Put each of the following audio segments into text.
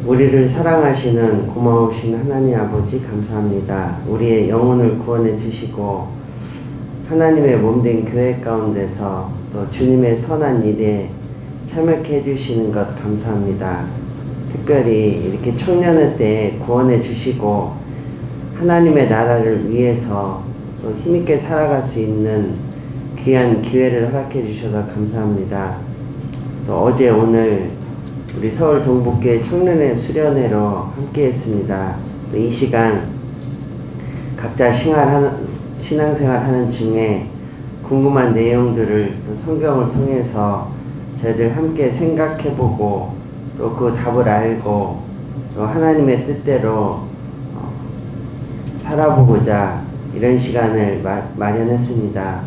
우리를 사랑하시는 고마우신 하나님 아버지 감사합니다. 우리의 영혼을 구원해 주시고 하나님의 몸된 교회 가운데서 또 주님의 선한 일에 참여케 해주시는 것 감사합니다. 특별히 이렇게 청년의 때에 구원해 주시고 하나님의 나라를 위해서 또 힘있게 살아갈 수 있는 귀한 기회를 허락해 주셔서 감사합니다. 또 어제 오늘 우리 서울 동북교회 청년의 수련회로 함께 했습니다. 또 이 시간 각자 신앙생활 하는 중에 궁금한 내용들을 또 성경을 통해서 저희들 함께 생각해보고 또 그 답을 알고 또 하나님의 뜻대로 살아보고자 이런 시간을 마련했습니다.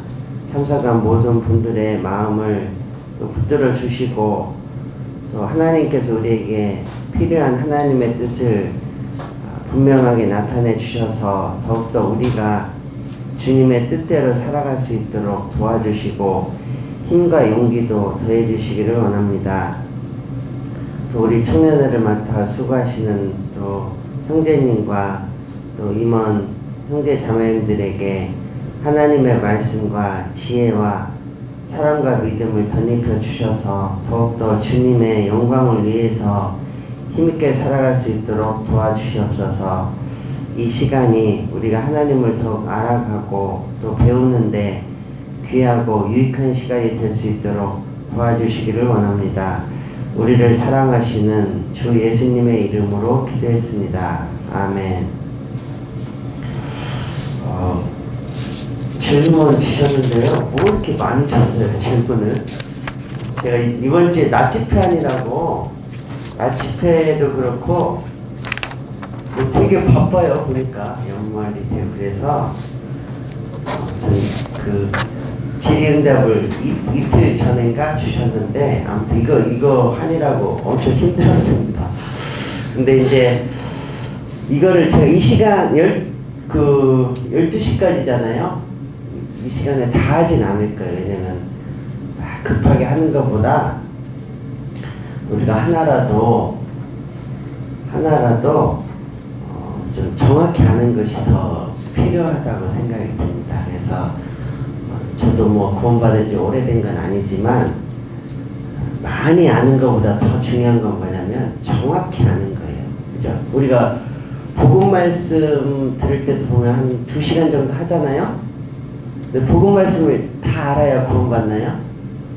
참석한 모든 분들의 마음을 또 붙들어 주시고 또 하나님께서 우리에게 필요한 하나님의 뜻을 분명하게 나타내 주셔서 더욱더 우리가 주님의 뜻대로 살아갈 수 있도록 도와주시고 힘과 용기도 더해 주시기를 원합니다. 또 우리 청년회를 맡아 수고하시는 또 형제님과 또 임원 형제 자매님들에게 하나님의 말씀과 지혜와 사랑과 믿음을 덧입혀 주셔서 더욱더 주님의 영광을 위해서 힘있게 살아갈 수 있도록 도와주시옵소서. 이 시간이 우리가 하나님을 더욱 알아가고 또 배우는데 귀하고 유익한 시간이 될 수 있도록 도와주시기를 원합니다. 우리를 사랑하시는 주 예수님의 이름으로 기도했습니다. 아멘. 질문 주셨는데요. 뭐 이렇게 많이 쳤어요, 질문을. 제가 이번 주에 낮 집회하느라고, 낮 집회도 그렇고, 뭐 되게 바빠요, 보니까. 연말이 되고. 그래서, 그, 질의응답을 이틀 전인가 주셨는데, 아무튼 이거 하느라고 엄청 힘들었습니다. 근데 이제, 이거를 제가 이 시간, 12시까지잖아요. 이 시간에 다 하진 않을 거예요. 왜냐면 급하게 하는 것보다 우리가 하나라도 좀 정확히 하는 것이 더 필요하다고 생각이 듭니다. 그래서 저도 뭐 구원받은 지 오래된 건 아니지만 많이 아는 것보다 더 중요한 건 뭐냐면 정확히 아는 거예요. 그죠? 우리가 복음 말씀 들을 때 보면 한 2시간 정도 하잖아요. 근데 복음 말씀을 다 알아야 구원받나요?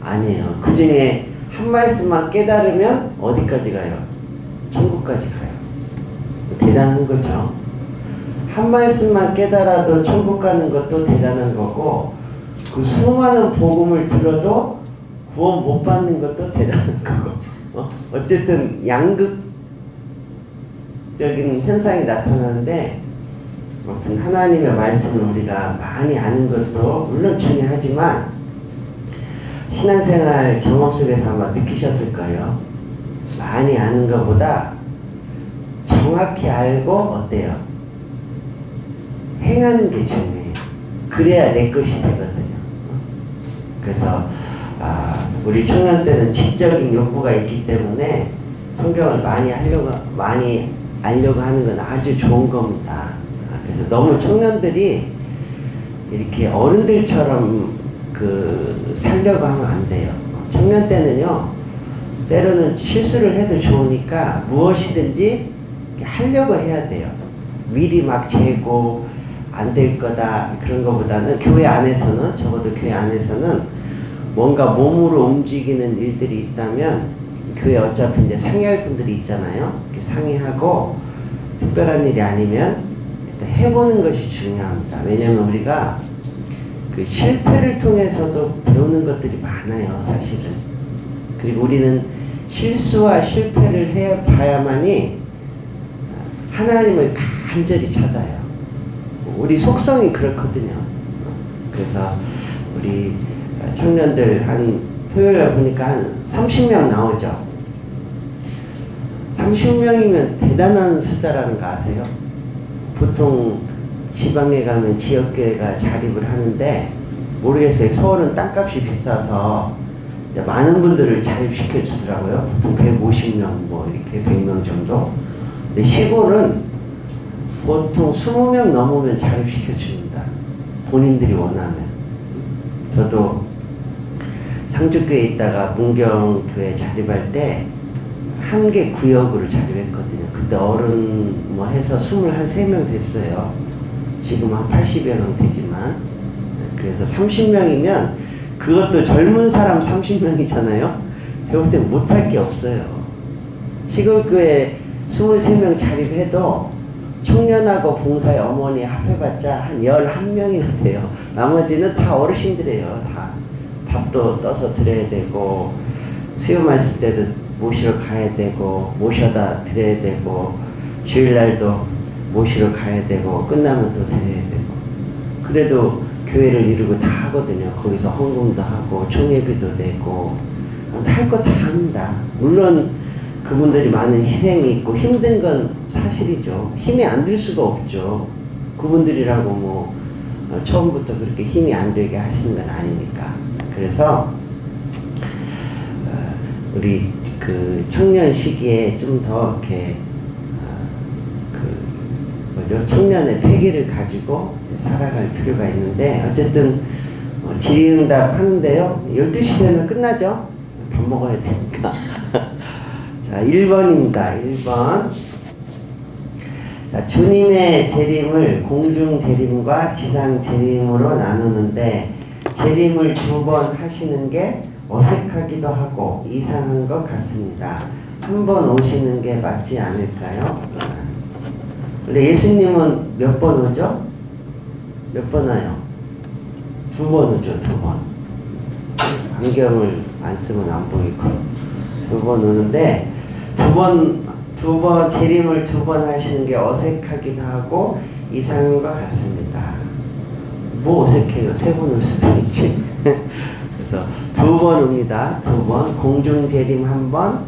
아니에요. 그 중에 한 말씀만 깨달으면 어디까지 가요? 천국까지 가요. 대단한 거죠. 한 말씀만 깨달아도 천국 가는 것도 대단한 거고, 그 수많은 복음을 들어도 구원 못 받는 것도 대단한 거고. 어쨌든 양극적인 현상이 나타나는데, 아무튼 하나님의 말씀을 우리가 많이 아는 것도 물론 중요하지만 신앙생활 경험 속에서 아마 느끼셨을 거예요. 많이 아는 것보다 정확히 알고 어때요? 행하는 게 중요해요. 그래야 내 것이 되거든요. 그래서 우리 청년 때는 지적인 욕구가 있기 때문에 성경을 많이 알려고 하는 건 아주 좋은 겁니다. 그래서 너무 청년들이 이렇게 어른들처럼 살려고 하면 안 돼요. 청년 때는요, 때로는 실수를 해도 좋으니까 무엇이든지 하려고 해야 돼요. 미리 막 재고 안 될 거다 그런 것보다는 교회 안에서는, 적어도 교회 안에서는 뭔가 몸으로 움직이는 일들이 있다면 교회 어차피 이제 상의할 분들이 있잖아요. 이렇게 상의하고 특별한 일이 아니면 해보는 것이 중요합니다. 왜냐하면 우리가 그 실패를 통해서도 배우는 것들이 많아요, 사실은. 그리고 우리는 실수와 실패를 해봐야만이 하나님을 간절히 찾아요. 우리 속성이 그렇거든요. 그래서 우리 청년들 한 토요일에 보니까 한 30명 나오죠. 30명이면 대단한 숫자라는 거 아세요? 보통 지방에 가면 지역교회가 자립을 하는데 모르겠어요. 서울은 땅값이 비싸서 많은 분들을 자립시켜 주더라고요. 보통 150명 뭐 이렇게 100명 정도. 근데 시골은 보통 20명 넘으면 자립시켜 줍니다. 본인들이 원하면. 저도 상주교에 있다가 문경교회 자립할 때 한 개 구역으로 자립했거든요. 그때 어른 뭐 해서 23명 됐어요. 지금 한 80여 명 되지만. 그래서 30명이면 그것도 젊은 사람 30명이잖아요. 제가 볼 때 못할 게 없어요. 시골교회 23명 자립해도 청년하고 봉사의 어머니 합해봤자 한 11명이나 돼요. 나머지는 다 어르신들이에요. 다 밥도 떠서 드려야 되고 수요 말씀 때도 모시러 가야 되고 모셔다 드려야 되고 주일날도 모시러 가야 되고 끝나면 또 드려야 되고 그래도 교회를 이루고 다 하거든요. 거기서 헌금도 하고 총회비도 내고 할 거 다 합니다. 물론 그분들이 많은 희생이 있고 힘든 건 사실이죠. 힘이 안 들 수가 없죠. 그분들이라고 뭐 처음부터 그렇게 힘이 안 들게 하시는 건 아니니까. 그래서 우리 그 청년 시기에 좀 더 이렇게 청년의 패기를 가지고 살아갈 필요가 있는데 어쨌든 질의응답 하는데요. 12시 되면 끝나죠. 밥 먹어야 되니까. 자, 1번입니다. 1번. 자, 주님의 재림을 공중 재림과 지상 재림으로 나누는데 재림을 2번 하시는 게 어색하기도 하고 이상한 것 같습니다. 한 번 오시는 게 맞지 않을까요? 원래 예수님은 몇 번 오죠? 몇 번 와요? 2번 오죠, 2번. 안경을 안 쓰면 안 보이고 2번 오는데 두 번 재림을 2번 하시는 게 어색하기도 하고 이상한 것 같습니다. 뭐 어색해요? 3번 올 수도 있지. 그래서 2번 옵니다. 2번 공중 재림 1번,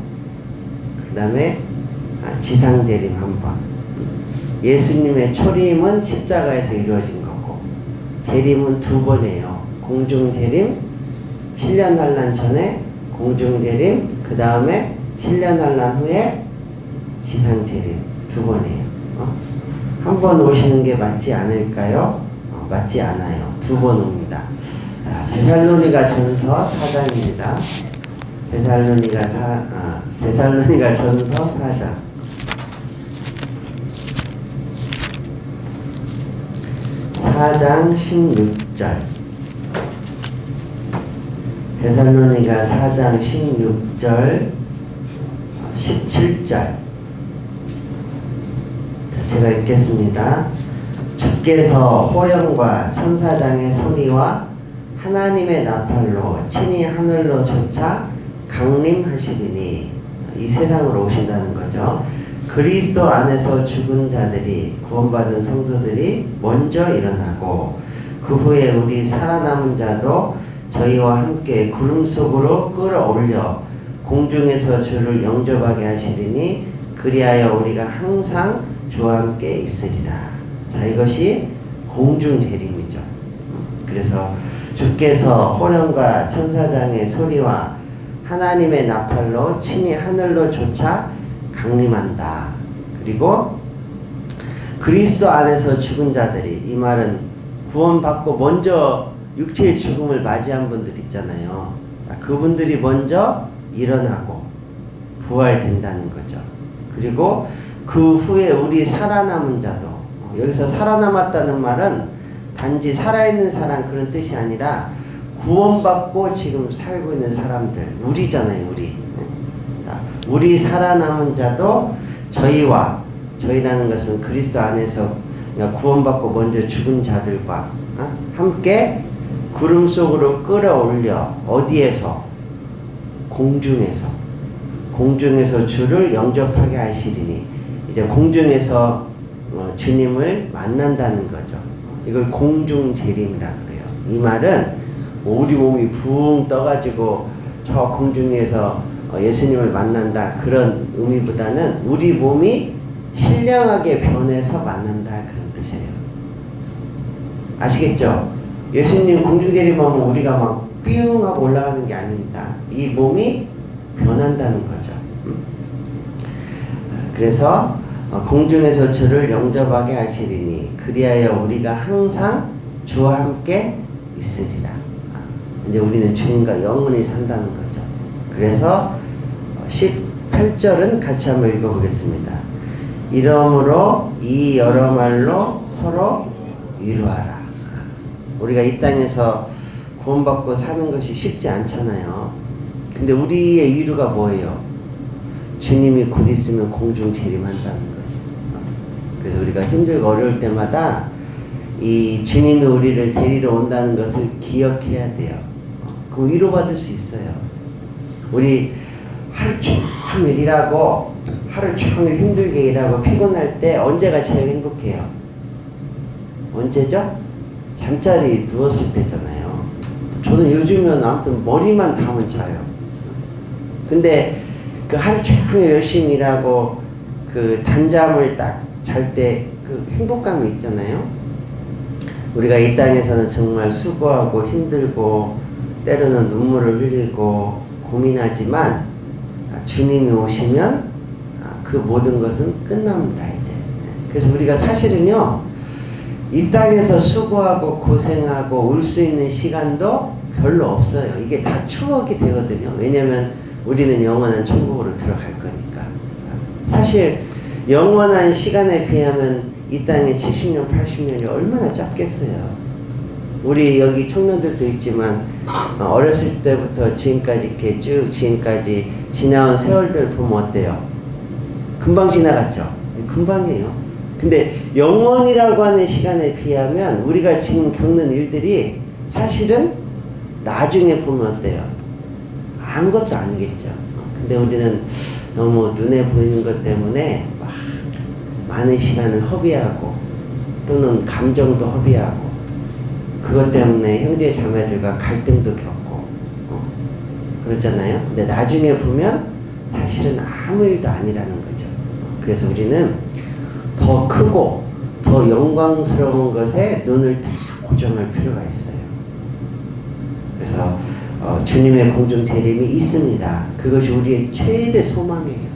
그 다음에 지상 재림 1번. 예수님의 초림은 십자가에서 이루어진 거고 재림은 2번이에요. 공중 재림 7년 환란 전에 공중 재림, 그 다음에 7년 환란 후에 지상 재림 2번이에요. 한 번 오시는 게 맞지 않을까요? 맞지 않아요. 2번 옵니다. 자, 데살로니가 전서 4장입니다. 데살로니가 전서 4장. 4장 16절. 데살로니가 4장 16절 17절. 제가 읽겠습니다. 주께서 호령과 천사장의 소리와 하나님의 나팔로 친히 하늘로 솟아 강림하시리니, 이 세상으로 오신다는 거죠. 그리스도 안에서 죽은 자들이, 구원받은 성도들이 먼저 일어나고 그 후에 우리 살아남은 자도 저희와 함께 구름 속으로 끌어올려 공중에서 주를 영접하게 하시리니 그리하여 우리가 항상 주와 함께 있으리라. 자, 이것이 공중 재림이죠. 그래서 주께서 호령과 천사장의 소리와 하나님의 나팔로 친히 하늘로 솟아 강림한다. 그리고 그리스도 안에서 죽은 자들이, 이 말은 구원받고 먼저 육체의 죽음을 맞이한 분들 있잖아요. 그분들이 먼저 일어나고 부활된다는 거죠. 그리고 그 후에 우리 살아남은 자도, 여기서 살아남았다는 말은 단지 살아있는 사람 그런 뜻이 아니라 구원받고 지금 살고 있는 사람들, 우리잖아요, 우리. 자, 우리 살아남은 자도 저희라는 것은 그리스도 안에서 구원받고 먼저 죽은 자들과 함께 구름 속으로 끌어올려, 어디에서? 공중에서 주를 영접하게 하시리니, 이제 공중에서 주님을 만난다는 거죠. 이걸 공중 재림이라 그래요. 이 말은 우리 몸이 붕 떠가지고 저 공중에서 예수님을 만난다, 그런 의미보다는 우리 몸이 신령하게 변해서 만난다, 그런 뜻이에요. 아시겠죠? 예수님 공중 재림하면 우리가 막 삐용하고 올라가는 게 아닙니다. 이 몸이 변한다는 거죠. 그래서 공중에서 주를 영접하게 하시리니 그리하여 우리가 항상 주와 함께 있으리라. 이제 우리는 주님과 영원히 산다는 거죠. 그래서 18절은 같이 한번 읽어보겠습니다. 이러므로 이 여러 말로 서로 위로하라. 우리가 이 땅에서 구원받고 사는 것이 쉽지 않잖아요. 근데 우리의 위로가 뭐예요? 주님이 곧 있으면 공중 재림한다는 거예요. 그래서 우리가 힘들고 어려울 때마다 이 주님이 우리를 데리러 온다는 것을 기억해야 돼요. 그럼 위로받을 수 있어요. 우리 하루 종일 일하고 하루 종일 힘들게 일하고 피곤할 때 언제가 제일 행복해요? 언제죠? 잠자리 누웠을 때잖아요. 저는 요즘은 아무튼 머리만 담은 자요. 근데 그 하루 종일 열심히 일하고 그 단잠을 딱 잘 때 그 행복감이 있잖아요. 우리가 이 땅에서는 정말 수고하고 힘들고 때로는 눈물을 흘리고 고민하지만 주님이 오시면 그 모든 것은 끝납니다. 이제. 그래서 우리가 사실은요 이 땅에서 수고하고 고생하고 울 수 있는 시간도 별로 없어요. 이게 다 추억이 되거든요. 왜냐면 우리는 영원한 천국으로 들어갈 거니까. 사실 영원한 시간에 비하면 이 땅의 70년, 80년이 얼마나 짧겠어요. 우리 여기 청년들도 있지만 어렸을 때부터 지금까지 이렇게 쭉 지금까지 지나온 세월들 보면 어때요? 금방 지나갔죠? 금방이에요. 근데 영원이라고 하는 시간에 비하면 우리가 지금 겪는 일들이 사실은 나중에 보면 어때요? 아무것도 아니겠죠. 근데 우리는 너무 눈에 보이는 것 때문에 막 많은 시간을 허비하고 또는 감정도 허비하고 그것 때문에 형제 자매들과 갈등도 겪고 그렇잖아요. 근데 나중에 보면 사실은 아무 일도 아니라는 거죠. 그래서 우리는 더 크고 더 영광스러운 것에 눈을 다 고정할 필요가 있어요. 그래서 주님의 공중 재림이 있습니다. 그것이 우리의 최대 소망이에요.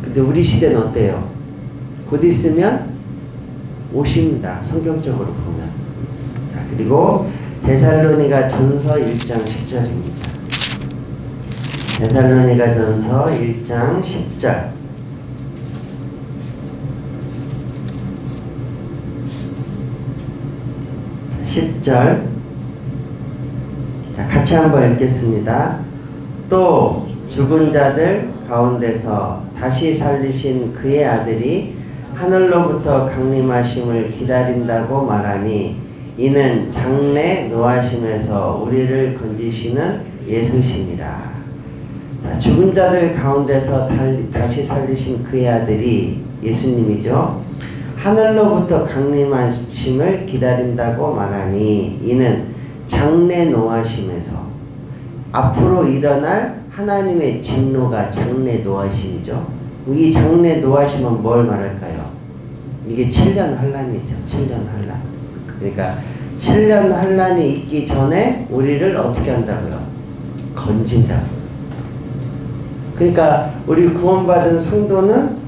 근데 우리 시대는 어때요? 곧 있으면 오십니다. 성경적으로 보면. 자, 그리고 데살로니가 전서 1장 10절입니다. 데살로니가 전서 1장 10절. 10절. 자, 같이 한번 읽겠습니다. 또 죽은 자들 가운데서 다시 살리신 그의 아들이 하늘로부터 강림하심을 기다린다고 말하니 이는 장래 노하심에서 우리를 건지시는 예수시니라. 자, 죽은 자들 가운데서 다시 살리신 그의 아들이 예수님이죠. 하늘로부터 강림하심을 기다린다고 말하니 이는 장래 노하심에서 앞으로 일어날 하나님의 진노가 장래 노하심이죠. 이 장래 노하심은 뭘 말할까요? 이게 7년 환란이죠. 7년 환란. 그러니까 7년 환란이 있기 전에 우리를 어떻게 한다고요? 건진다고요. 그러니까 우리 구원받은 성도는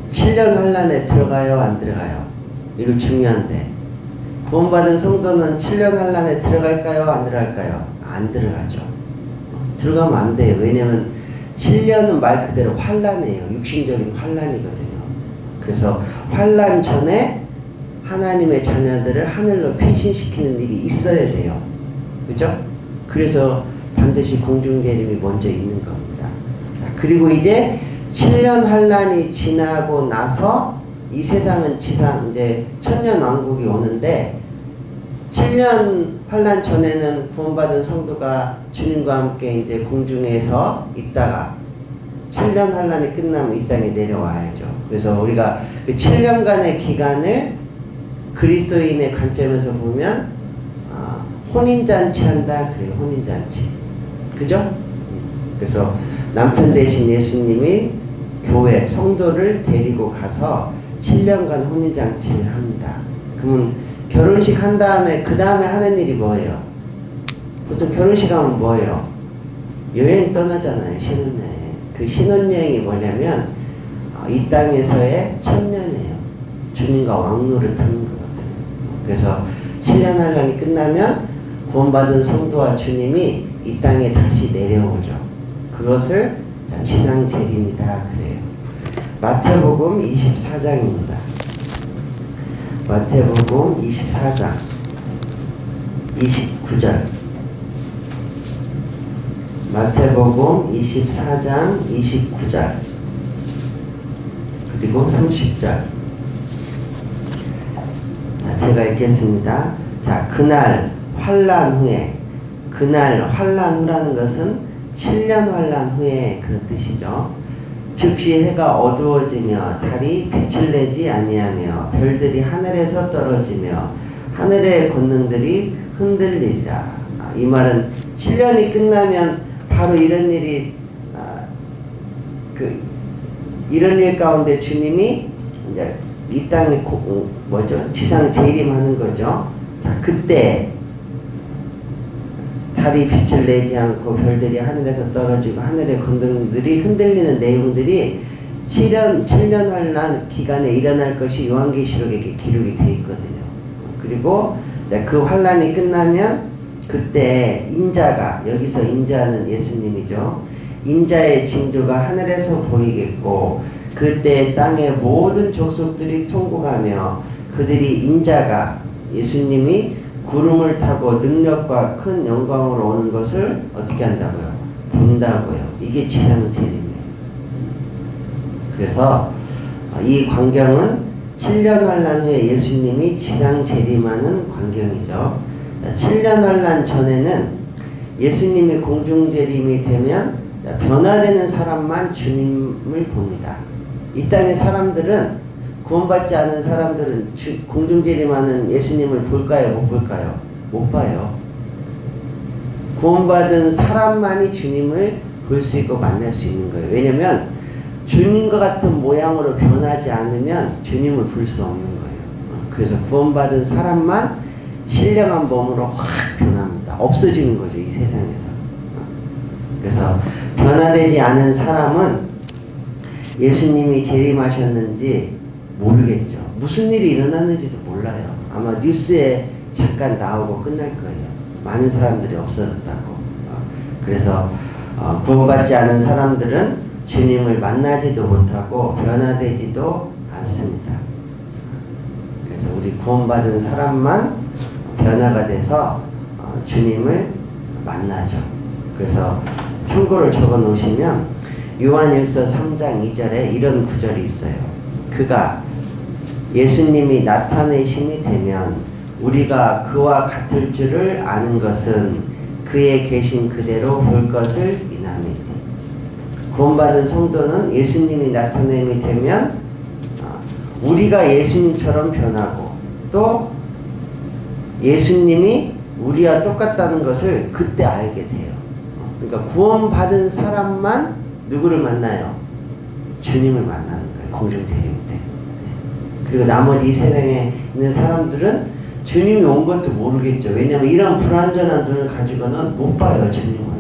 7년 환란에 들어가요? 안 들어가요? 이거 중요한데 구원받은 성도는 7년 환란에 들어갈까요? 안 들어갈까요? 안 들어가죠. 들어가면 안 돼요. 왜냐면 7년은 말 그대로 환란이에요. 육신적인 환란이거든요. 그래서 환란 전에 하나님의 자녀들을 하늘로 피신시키는 일이 있어야 돼요. 그죠? 그래서 반드시 공중재림이 먼저 있는 겁니다. 자, 그리고 이제 7년 환란이 지나고 나서 이 세상은 이제 천년왕국이 오는데 7년 환란 전에는 구원받은 성도가 주님과 함께 이제 공중에서 있다가 7년 환란이 끝나면 이 땅에 내려와야죠. 그래서 우리가 그 7년간의 기간을 그리스도인의 관점에서 보면 혼인잔치 한다. 그래요. 혼인잔치. 그죠? 그래서 남편 대신 예수님이 교회 성도를 데리고 가서 7년간 혼인잔치를 합니다. 그러면 결혼식 한 다음에 그 다음에 하는 일이 뭐예요? 보통 결혼식 하면 뭐예요? 여행 떠나잖아요. 신혼여행. 그 신혼여행이 뭐냐면 이 땅에서의 천년이에요. 주님과 왕노릇 하는 거거든요. 그래서 7년 환란이 끝나면 구원받은 성도와 주님이 이 땅에 다시 내려오죠. 그것을 지상 재림이다 그래요. 마태복음 24장입니다. 마태복음 24장 29절. 마태복음 24장 29절 그리고 30절. 제가 읽겠습니다. 자, 그날 환란 후에, 그날 환란 후라는 것은 7년 환란 후에 그런 뜻이죠. 즉시 해가 어두워지며 달이 빛을 내지 아니하며 별들이 하늘에서 떨어지며 하늘의 권능들이 흔들리리라. 이 말은 7년이 끝나면 바로 이런 일이 이런 일 가운데 주님이 이제 이 땅에 지상 재림하는 거죠. 자, 그때 달이 빛을 내지 않고 별들이 하늘에서 떨어지고 하늘의 권능들이 흔들리는 내용들이 7년 환란 기간에 일어날 것이 요한계시록에 기록이 되어 있거든요. 그리고 그 환란이 끝나면 그때 인자가, 여기서 인자는 예수님이죠. 인자의 징조가 하늘에서 보이겠고 그때 땅의 모든 족속들이 통곡하며 그들이 인자가, 예수님이 구름을 타고 능력과 큰 영광으로 오는 것을 어떻게 한다고요? 본다고요. 이게 지상재림이에요. 그래서 이 광경은 7년 환란 후에 예수님이 지상재림하는 광경이죠. 7년 환란 전에는 예수님이 공중재림이 되면 변화되는 사람만 주님을 봅니다. 이 땅의 사람들은, 구원받지 않은 사람들은 공중재림하는 예수님을 볼까요? 못 볼까요? 못 봐요. 구원받은 사람만이 주님을 볼 수 있고 만날 수 있는 거예요. 왜냐면 주님과 같은 모양으로 변하지 않으면 주님을 볼 수 없는 거예요. 그래서 구원받은 사람만 신령한 몸으로 확 변합니다. 없어지는 거죠, 이 세상에서. 그래서 변화되지 않은 사람은 예수님이 재림하셨는지 모르겠죠. 무슨 일이 일어났는지도 몰라요. 아마 뉴스에 잠깐 나오고 끝날 거예요. 많은 사람들이 없어졌다고. 그래서 구원받지 않은 사람들은 주님을 만나지도 못하고 변화되지도 않습니다. 그래서 우리 구원받은 사람만 변화가 돼서 주님을 만나죠. 그래서 참고로 적어 놓으시면 요한일서 3장 2절에 이런 구절이 있어요. 그가, 예수님이 나타내심이 되면 우리가 그와 같을 줄을 아는 것은 그의 계신 그대로 볼 것을 인함이니. 구원받은 성도는 예수님이 나타냄이 되면 우리가 예수님처럼 변하고 또 예수님이 우리와 똑같다는 것을 그때 알게 돼요. 그러니까 구원받은 사람만 누구를 만나요? 주님을 만나는 거예요. 공중재림 때. 그리고 나머지 이 세상에 있는 사람들은 주님이 온 것도 모르겠죠. 왜냐하면 이런 불완전한 눈을 가지고는 못 봐요, 주님을.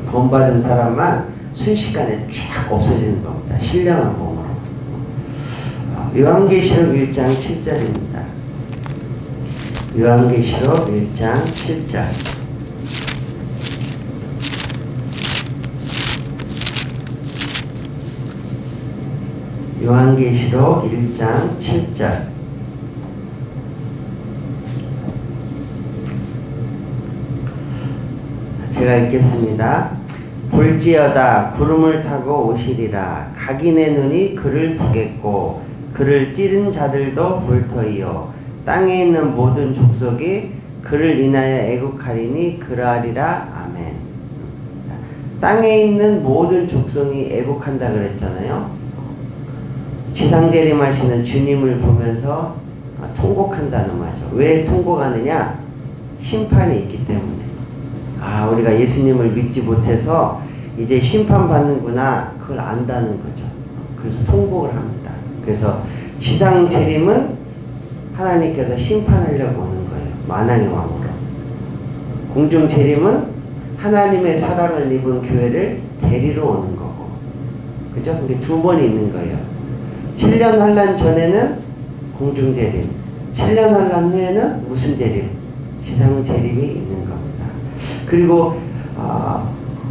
구원받은 사람만 순식간에 쫙 없어지는 겁니다. 신령한 몸으로. 요한계시록 1장 7절입니다. 요한계시록 1장 7절. 요한계시록 1장 7절. 제가 읽겠습니다. 볼지어다 구름을 타고 오시리라. 각인의 눈이 그를 보겠고 그를 찌른 자들도 볼 터이요 땅에 있는 모든 족속이 그를 인하여 애국하리니 그러하리라. 아멘. 땅에 있는 모든 족속이 애국한다 그랬잖아요. 지상재림하시는 주님을 보면서 통곡한다는 말이죠. 왜 통곡하느냐? 심판이 있기 때문에. 우리가 예수님을 믿지 못해서 이제 심판받는구나, 그걸 안다는 거죠. 그래서 통곡을 합니다. 그래서 지상재림은 하나님께서 심판하려고 오는 거예요. 만왕의 왕으로. 공중 재림은 하나님의 사랑을 입은 교회를 데리러 오는 거고, 그죠? 그게 두 번이 있는 거예요. 7년 환란 전에는 공중 재림, 7년 환란 후에는 무슨 재림? 지상 재림이 있는 겁니다. 그리고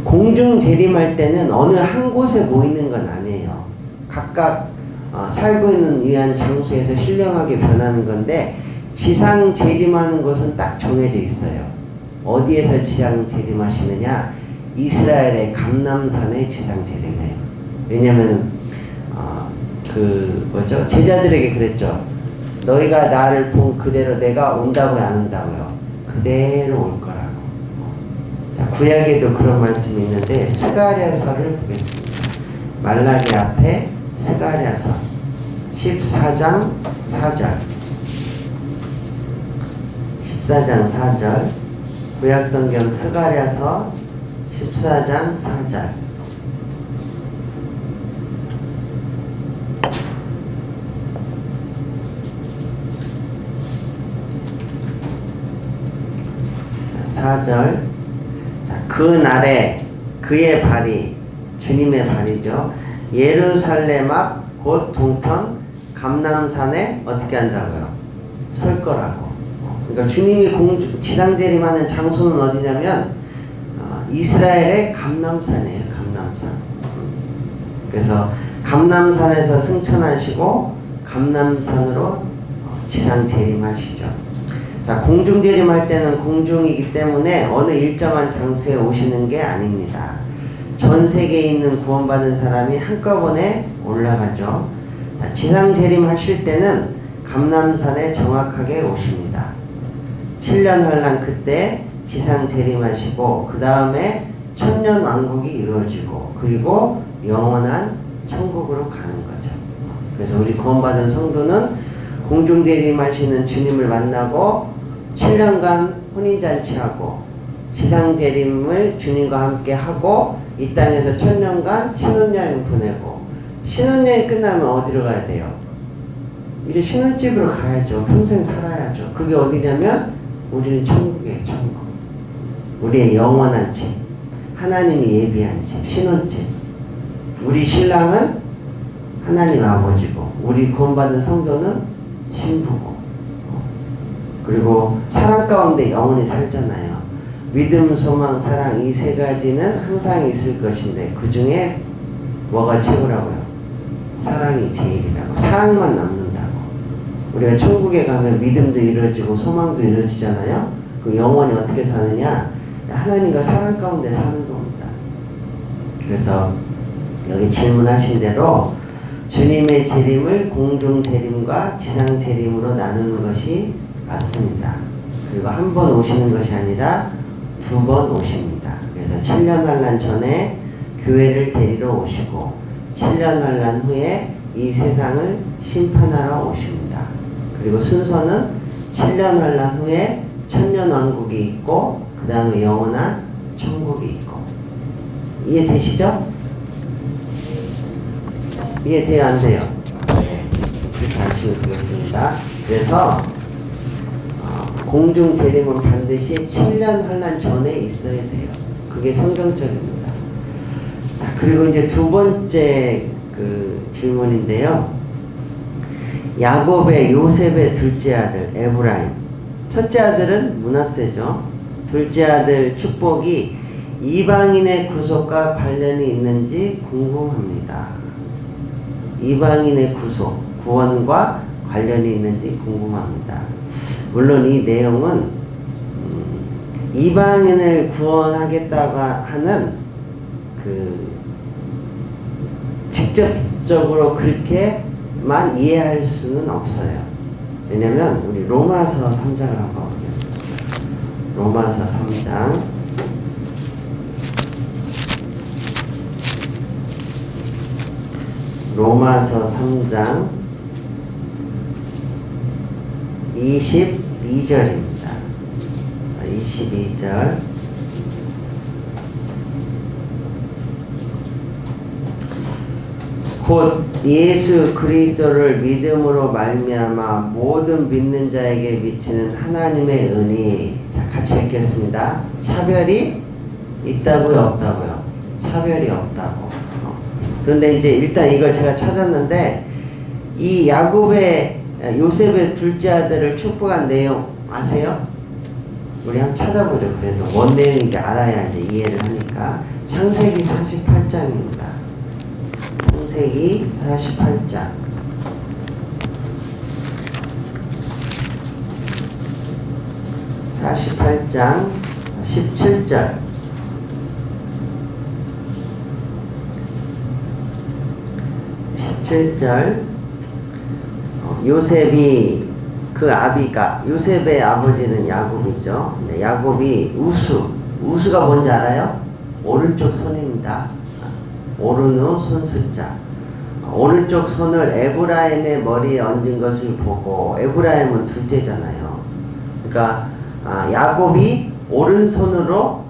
공중 재림할 때는 어느 한 곳에 모이는 건 아니에요. 각각 살고 있는 위한 장소에서 신령하게 변하는 건데, 지상 재림하는 곳은 딱 정해져 있어요. 어디에서 지상 재림하시느냐? 이스라엘의 감람산에 지상 재림해요. 왜냐면 제자들에게 그랬죠. 너희가 나를 본 그대로 내가 온다고요, 안 온다고요? 그대로 올 거라고. 자, 구약에도 그런 말씀이 있는데 스가랴서를 보겠습니다. 말라기 앞에 스가랴서 14장 4절 14장 4절 구약성경 스가랴서 14장 4절 자, 그 날에 그의 발이, 주님의 발이죠, 예루살렘 앞 곧 동편 감람산에 어떻게 한다고요? 설 거라고. 그러니까 주님이 지상 재림하는 장소는 어디냐면 이스라엘의 감람산이에요. 감람산. 그래서 감람산에서 승천하시고 감람산으로 지상 재림하시죠. 자, 공중 재림할 때는 공중이기 때문에 어느 일정한 장소에 오시는 게 아닙니다. 전 세계에 있는 구원받은 사람이 한꺼번에 올라가죠. 자, 지상 재림하실 때는 감람산에 정확하게 오십니다. 7년 환란 그때 지상 재림하시고 그 다음에 천년 왕국이 이루어지고 그리고 영원한 천국으로 가는 거죠. 그래서 우리 구원받은 성도는 공중 재림하시는 주님을 만나고 7년간 혼인잔치하고 지상 재림을 주님과 함께 하고 이 땅에서 천년간 신혼여행 보내고, 신혼여행 끝나면 어디로 가야 돼요? 이제 신혼집으로 가야죠. 평생 살아야죠. 그게 어디냐면 우리는 천국이에요. 천국. 우리의 영원한 집, 하나님이 예비한 집, 신혼집. 우리 신랑은 하나님 아버지고 우리 구원받은 성도는 신부고, 그리고 사랑 가운데 영원히 살잖아요. 믿음, 소망, 사랑 이 세 가지는 항상 있을 것인데 그 중에 뭐가 최고라고요? 사랑이 제일이라고. 사랑만 남는다고. 우리가 천국에 가면 믿음도 이루어지고 소망도 이루어지잖아요. 그 영원히 어떻게 사느냐? 하나님과 사랑 가운데 사는 겁니다. 그래서 여기 질문하신 대로 주님의 재림을 공중 재림과 지상 재림으로 나누는 것이 맞습니다. 그리고 한 번 오시는 것이 아니라 두 번 오십니다. 그래서 7년 환란 전에 교회를 데리러 오시고 7년 환란 후에 이 세상을 심판하러 오십니다. 그리고 순서는 7년 환란 후에 천년 왕국이 있고 그 다음에 영원한 천국이 있고. 이해되시죠? 이해돼요? 안 돼요? 네. 그렇게 하시면 되겠습니다. 그래서 공중 재림은 반드시 7년 환란 전에 있어야 돼요. 그게 성경적입니다. 자, 그리고 이제 두 번째 질문인데요. 야곱의 요셉의 둘째 아들 에브라임. 첫째 아들은 므낫세죠. 둘째 아들 축복이 이방인의 구속과 관련이 있는지 궁금합니다. 이방인의 구속, 구원과 관련이 있는지 궁금합니다. 물론 이 내용은 이방인을 구원하겠다고 하는 직접적으로 그렇게만 이해할 수는 없어요. 왜냐면 우리 로마서 3장을 한번 보겠습니다. 로마서 3장 로마서 3장 22절입니다. 22절 곧 예수 그리스도를 믿음으로 말미암아 모든 믿는 자에게 미치는 하나님의 은혜. 자, 같이 읽겠습니다. 차별이 있다고요, 없다고요? 차별이 없다고. 그런데 이제 일단 이걸 제가 찾았는데 이 야곱의 요셉의 둘째 아들을 축복한 내용 아세요? 우리 한번 찾아보죠. 그래도 뭔 내용인지 알아야 이제 이해를 하니까. 창세기 48장입니다. 창세기 48장. 48장 17절. 17절. 요셉이 그 아비가 요셉의 아버지는 야곱이죠. 네, 야곱이 우수가 뭔지 알아요? 오른쪽 손입니다. 오른우 손숫자. 오른쪽 손을 에브라임의 머리에 얹은 것을 보고 에브라임은 둘째잖아요. 그러니까 야곱이 오른손으로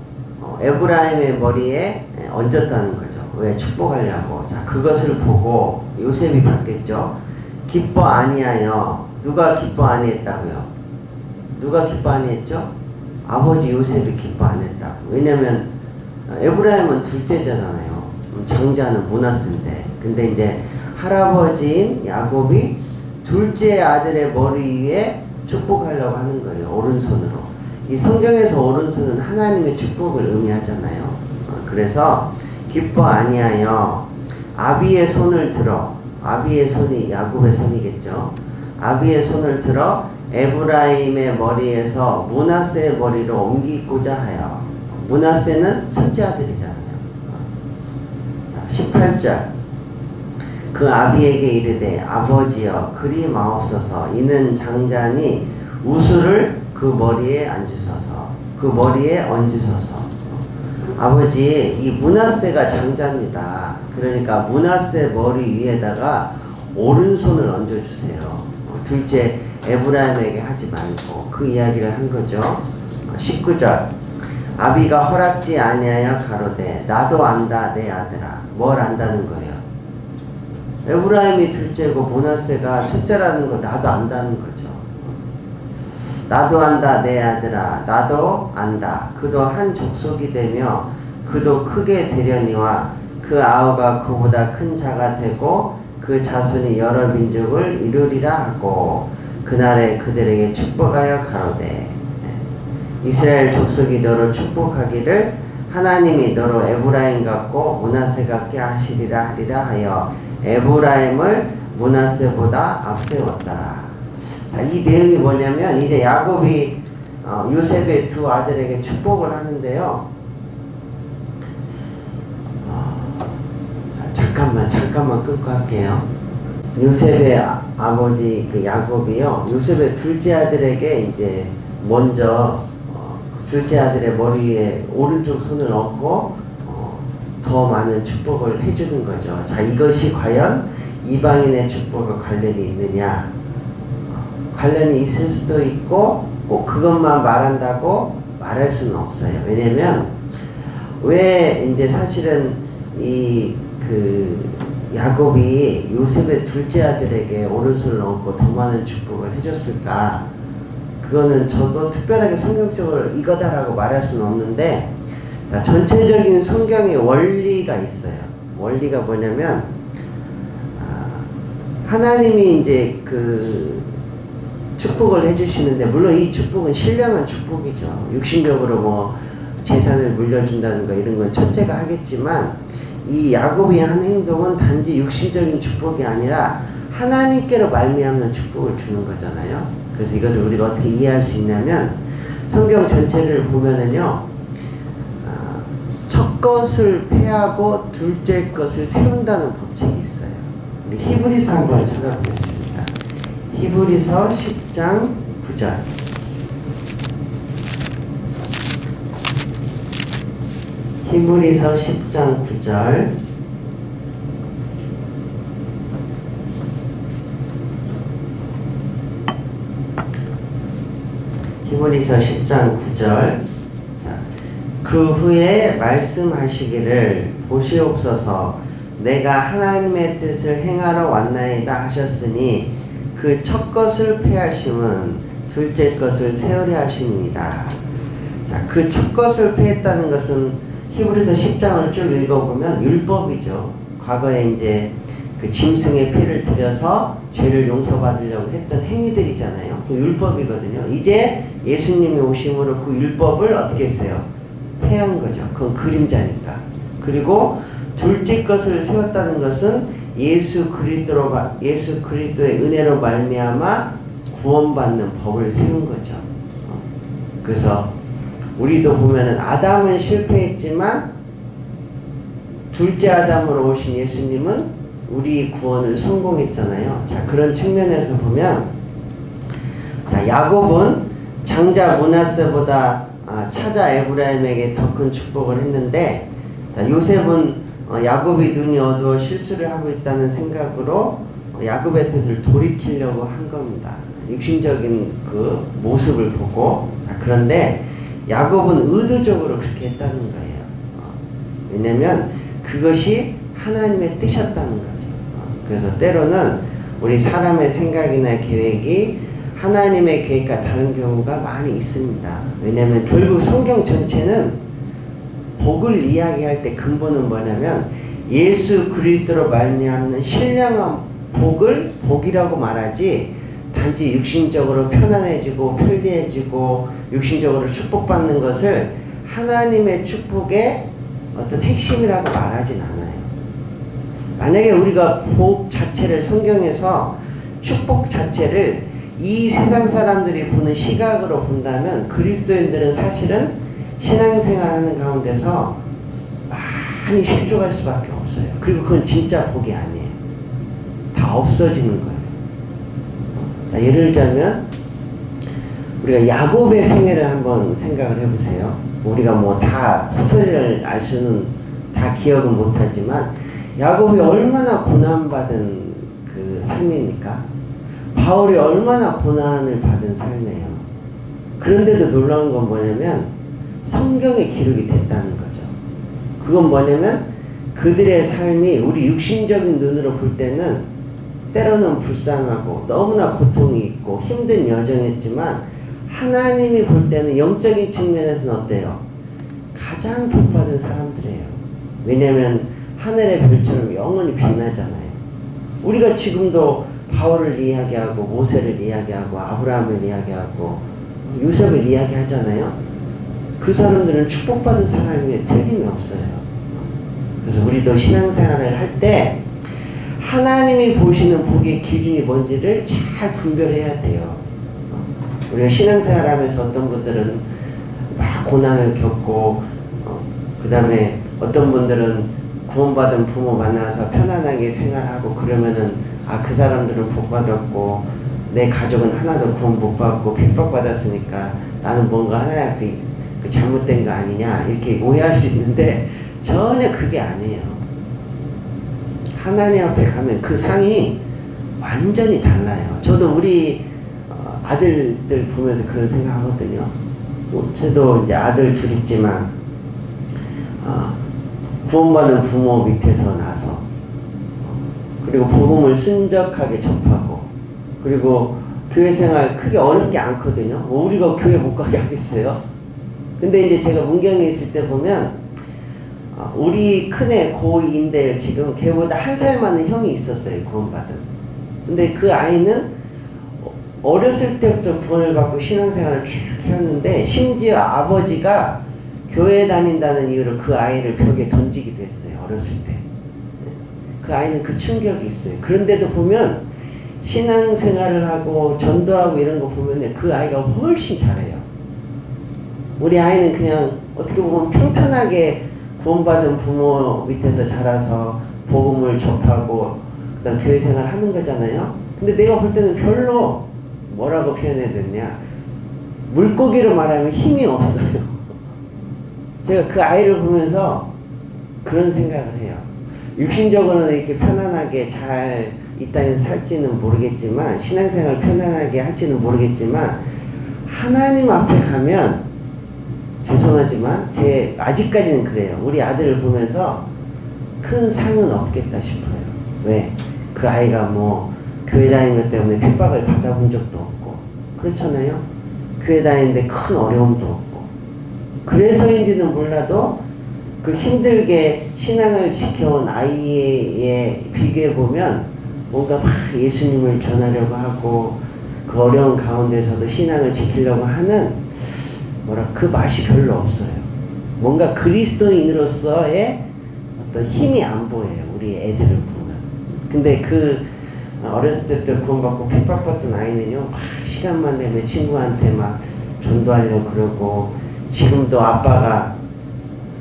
에브라임의 머리에 얹었다는 거죠. 왜? 축복하려고. 자, 그것을 보고 요셉이 받겠죠. 기뻐 아니하여. 누가 기뻐 아니했다고요? 누가 기뻐 아니했죠? 아버지 요셉이 기뻐 안했다고. 왜냐면 에브라임은 둘째잖아요. 장자는 므낫세인데. 근데 이제 할아버지인 야곱이 둘째 아들의 머리 위에 축복하려고 하는 거예요. 오른손으로. 이 성경에서 오른손은 하나님의 축복을 의미하잖아요. 그래서 기뻐 아니하여 아비의 손을 들어. 아비의 손이 야곱의 손이겠죠. 아비의 손을 들어 에브라임의 머리에서 므낫세의 머리로 옮기고자 하여. 므낫세는 첫째 아들이잖아요. 자, 18절. 그 아비에게 이르되 아버지여 그리 마옵소서. 이는 장자니 우수를 그 머리에 앉으소서. 그 머리에 얹으소서. 아버지, 이 므낫세가 장자입니다. 그러니까 므낫세 머리 위에다가 오른손을 얹어주세요. 둘째 에브라임에게 하지 말고. 그 이야기를 한 거죠. 19절. 아비가 허락지 아니하여 가로되 나도 안다 내 아들아. 뭘 안다는 거예요? 에브라임이 둘째고 므낫세가 첫째라는 거 나도 안다는 거죠. 나도 안다 내 아들아. 나도 안다. 그도 한 족속이 되며 그도 크게 되려니와 그 아우가 그보다 큰 자가 되고 그 자손이 여러 민족을 이루리라 하고 그날에 그들에게 축복하여 가로되 이스라엘 족속이 너로 축복하기를 하나님이 너로 에브라임 같고 므낫세 같게 하시리라 하리라 하여 에브라임을 므낫세보다 앞세웠더라. 자, 이 내용이 뭐냐면 이제 야곱이 요셉의 두 아들에게 축복을 하는데요. 잠깐만 끊고 할게요. 요셉의 아버지 그 야곱이요. 요셉의 둘째 아들에게 이제 먼저 둘째 아들의 머리에 오른쪽 손을 얹고 더 많은 축복을 해주는 거죠. 자, 이것이 과연 이방인의 축복과 관련이 있느냐? 관련이 있을 수도 있고 꼭 그것만 말한다고 말할 수는 없어요. 왜냐면 왜 이제 사실은 야곱이 요셉의 둘째 아들에게 오른손을 얹고 더 많은 축복을 해줬을까? 그거는 저도 특별하게 성경적으로 이거다라고 말할 수는 없는데 전체적인 성경의 원리가 있어요. 원리가 뭐냐면 하나님이 이제 그 축복을 해주시는데 물론 이 축복은 신령한 축복이죠. 육신적으로 뭐 재산을 물려준다는 거 이런 건 첫째가 하겠지만 이 야곱이 한 행동은 단지 육신적인 축복이 아니라 하나님께로 말미암는 축복을 주는 거잖아요. 그래서 이것을 우리가 어떻게 이해할 수 있냐면 성경 전체를 보면은요 첫 것을 패하고 둘째 것을 세운다는 법칙이 있어요. 우리 히브리서 한번 찾아보겠습니다. 히브리서 10장 9절. 히브리서 10장 9절. 히브리서 10장 9절. 그 후에 말씀하시기를 보시옵소서 내가 하나님의 뜻을 행하러 왔나이다 하셨으니 그 첫 것을 패하심은 둘째 것을 세우려 하심이니라. 자, 그 첫 것을 폐했다는 것은 히브리서 10장을 쭉 읽어보면 율법이죠. 과거에 이제 그 짐승의 피를 들여서 죄를 용서받으려고 했던 행위들이잖아요. 그 율법이거든요. 이제 예수님이 오심으로 그 율법을 어떻게 했어요? 폐한 거죠. 그건 그림자니까. 그리고 둘째 것을 세웠다는 것은 예수 그리스도의 은혜로 말미암아 구원받는 법을 세운 거죠. 그래서 우리도 보면은 아담은 실패했지만 둘째 아담으로 오신 예수님은 우리 구원을 성공했잖아요. 자, 그런 측면에서 보면, 자, 야곱은 장자 므낫세보다 차자 에브라임에게 더 큰 축복을 했는데, 자, 요셉은 야곱이 눈이 어두워 실수를 하고 있다는 생각으로 야곱의 뜻을 돌이키려고 한 겁니다. 육신적인 그 모습을 보고. 자, 그런데 야곱은 의도적으로 그렇게 했다는 거예요. 왜냐면 그것이 하나님의 뜻이었다는 거죠. 그래서 때로는 우리 사람의 생각이나 계획이 하나님의 계획과 다른 경우가 많이 있습니다. 왜냐면 결국 성경 전체는 복을 이야기할 때 근본은 뭐냐면 예수 그리스도로 말미암는 신령한 복을 복이라고 말하지, 단지 육신적으로 편안해지고 편리해지고 육신적으로 축복받는 것을 하나님의 축복의 어떤 핵심이라고 말하진 않아요. 만약에 우리가 복 자체를 성경에서 축복 자체를 이 세상 사람들이 보는 시각으로 본다면 그리스도인들은 사실은 신앙생활하는 가운데서 많이 실족할 수밖에 없어요. 그리고 그건 진짜 복이 아니에요. 다 없어지는 거예요. 자, 예를 들자면 우리가 야곱의 생애를 한번 생각을 해보세요. 우리가 뭐 다 스토리를 알 수는 다 기억은 못하지만 야곱이 얼마나 고난받은 그 삶입니까? 바울이 얼마나 고난을 받은 삶이에요. 그런데도 놀라운 건 뭐냐면 성경에 기록이 됐다는 거죠. 그건 뭐냐면 그들의 삶이 우리 육신적인 눈으로 볼 때는 때로는 불쌍하고 너무나 고통이 있고 힘든 여정이었지만 하나님이 볼 때는 영적인 측면에서는 어때요? 가장 복받은 사람들이에요. 왜냐하면 하늘의 별처럼 영원히 빛나잖아요. 우리가 지금도 바울을 이야기하고 모세를 이야기하고 아브라함을 이야기하고 요셉을 이야기하잖아요. 그 사람들은 축복받은 사람이 틀림이 없어요. 그래서 우리도 신앙생활을 할 때 하나님이 보시는 복의 기준이 뭔지를 잘 분별해야 돼요. 우리가 신앙생활 하면서 어떤 분들은 막 고난을 겪고 그 다음에 어떤 분들은 구원받은 부모 만나서 편안하게 생활하고 그러면은 그 사람들은 복받았고 내 가족은 하나도 구원 못 받고 핍박받았으니까 나는 뭔가 하나님 앞에 그 잘못된 거 아니냐 이렇게 오해할 수 있는데 전혀 그게 아니에요. 하나님 앞에 가면 그 상이 완전히 달라요. 저도 우리 아들들 보면서 그런 생각하거든요. 저도 이제 아들 둘 있지만 구원받은 부모 밑에서 나서 그리고 복음을 순적하게 접하고 그리고 교회 생활 크게 어렵지 않거든요. 우리가 교회 못 가게 하겠어요? 근데 이제 제가 문경에 있을 때 보면 우리 큰애 고2인데 지금 걔보다 한 살 많은 형이 있었어요. 구원받은. 근데 그 아이는 어렸을 때부터 구원을 받고 신앙생활을 쭉 해왔는데 심지어 아버지가 교회 다닌다는 이유로 그 아이를 벽에 던지기도 했어요. 어렸을 때. 그 아이는 그 충격이 있어요. 그런데도 보면 신앙생활을 하고 전도하고 이런 거 보면 그 아이가 훨씬 잘해요. 우리 아이는 그냥 어떻게 보면 평탄하게 구원받은 부모 밑에서 자라서 복음을 접하고 그다음 교회 생활 하는 거잖아요. 근데 내가 볼 때는 별로 뭐라고 표현해야 되냐, 물고기로 말하면 힘이 없어요. 제가 그 아이를 보면서 그런 생각을 해요. 육신적으로는 이렇게 편안하게 잘 이 땅에서 살지는 모르겠지만, 신앙생활 편안하게 할지는 모르겠지만, 하나님 앞에 가면 죄송하지만 아직까지는 그래요. 우리 아들을 보면서 큰 상은 없겠다 싶어요. 왜? 그 아이가 뭐 교회 다니는 것 때문에 핍박을 받아본 적도 없고 그렇잖아요. 교회 다니는데 큰 어려움도 없고 그래서인지는 몰라도 그 힘들게 신앙을 지켜온 아이에 비교해보면 뭔가 막 예수님을 전하려고 하고 그 어려운 가운데서도 신앙을 지키려고 하는 그 맛이 별로 없어요. 뭔가 그리스도인으로서의 어떤 힘이 안 보여요. 우리 애들을 보면. 근데 그 어렸을 때부터 구원받고 핍박받던 아이는요, 막 시간만 되면 친구한테 막 전도하려고 그러고, 지금도 아빠가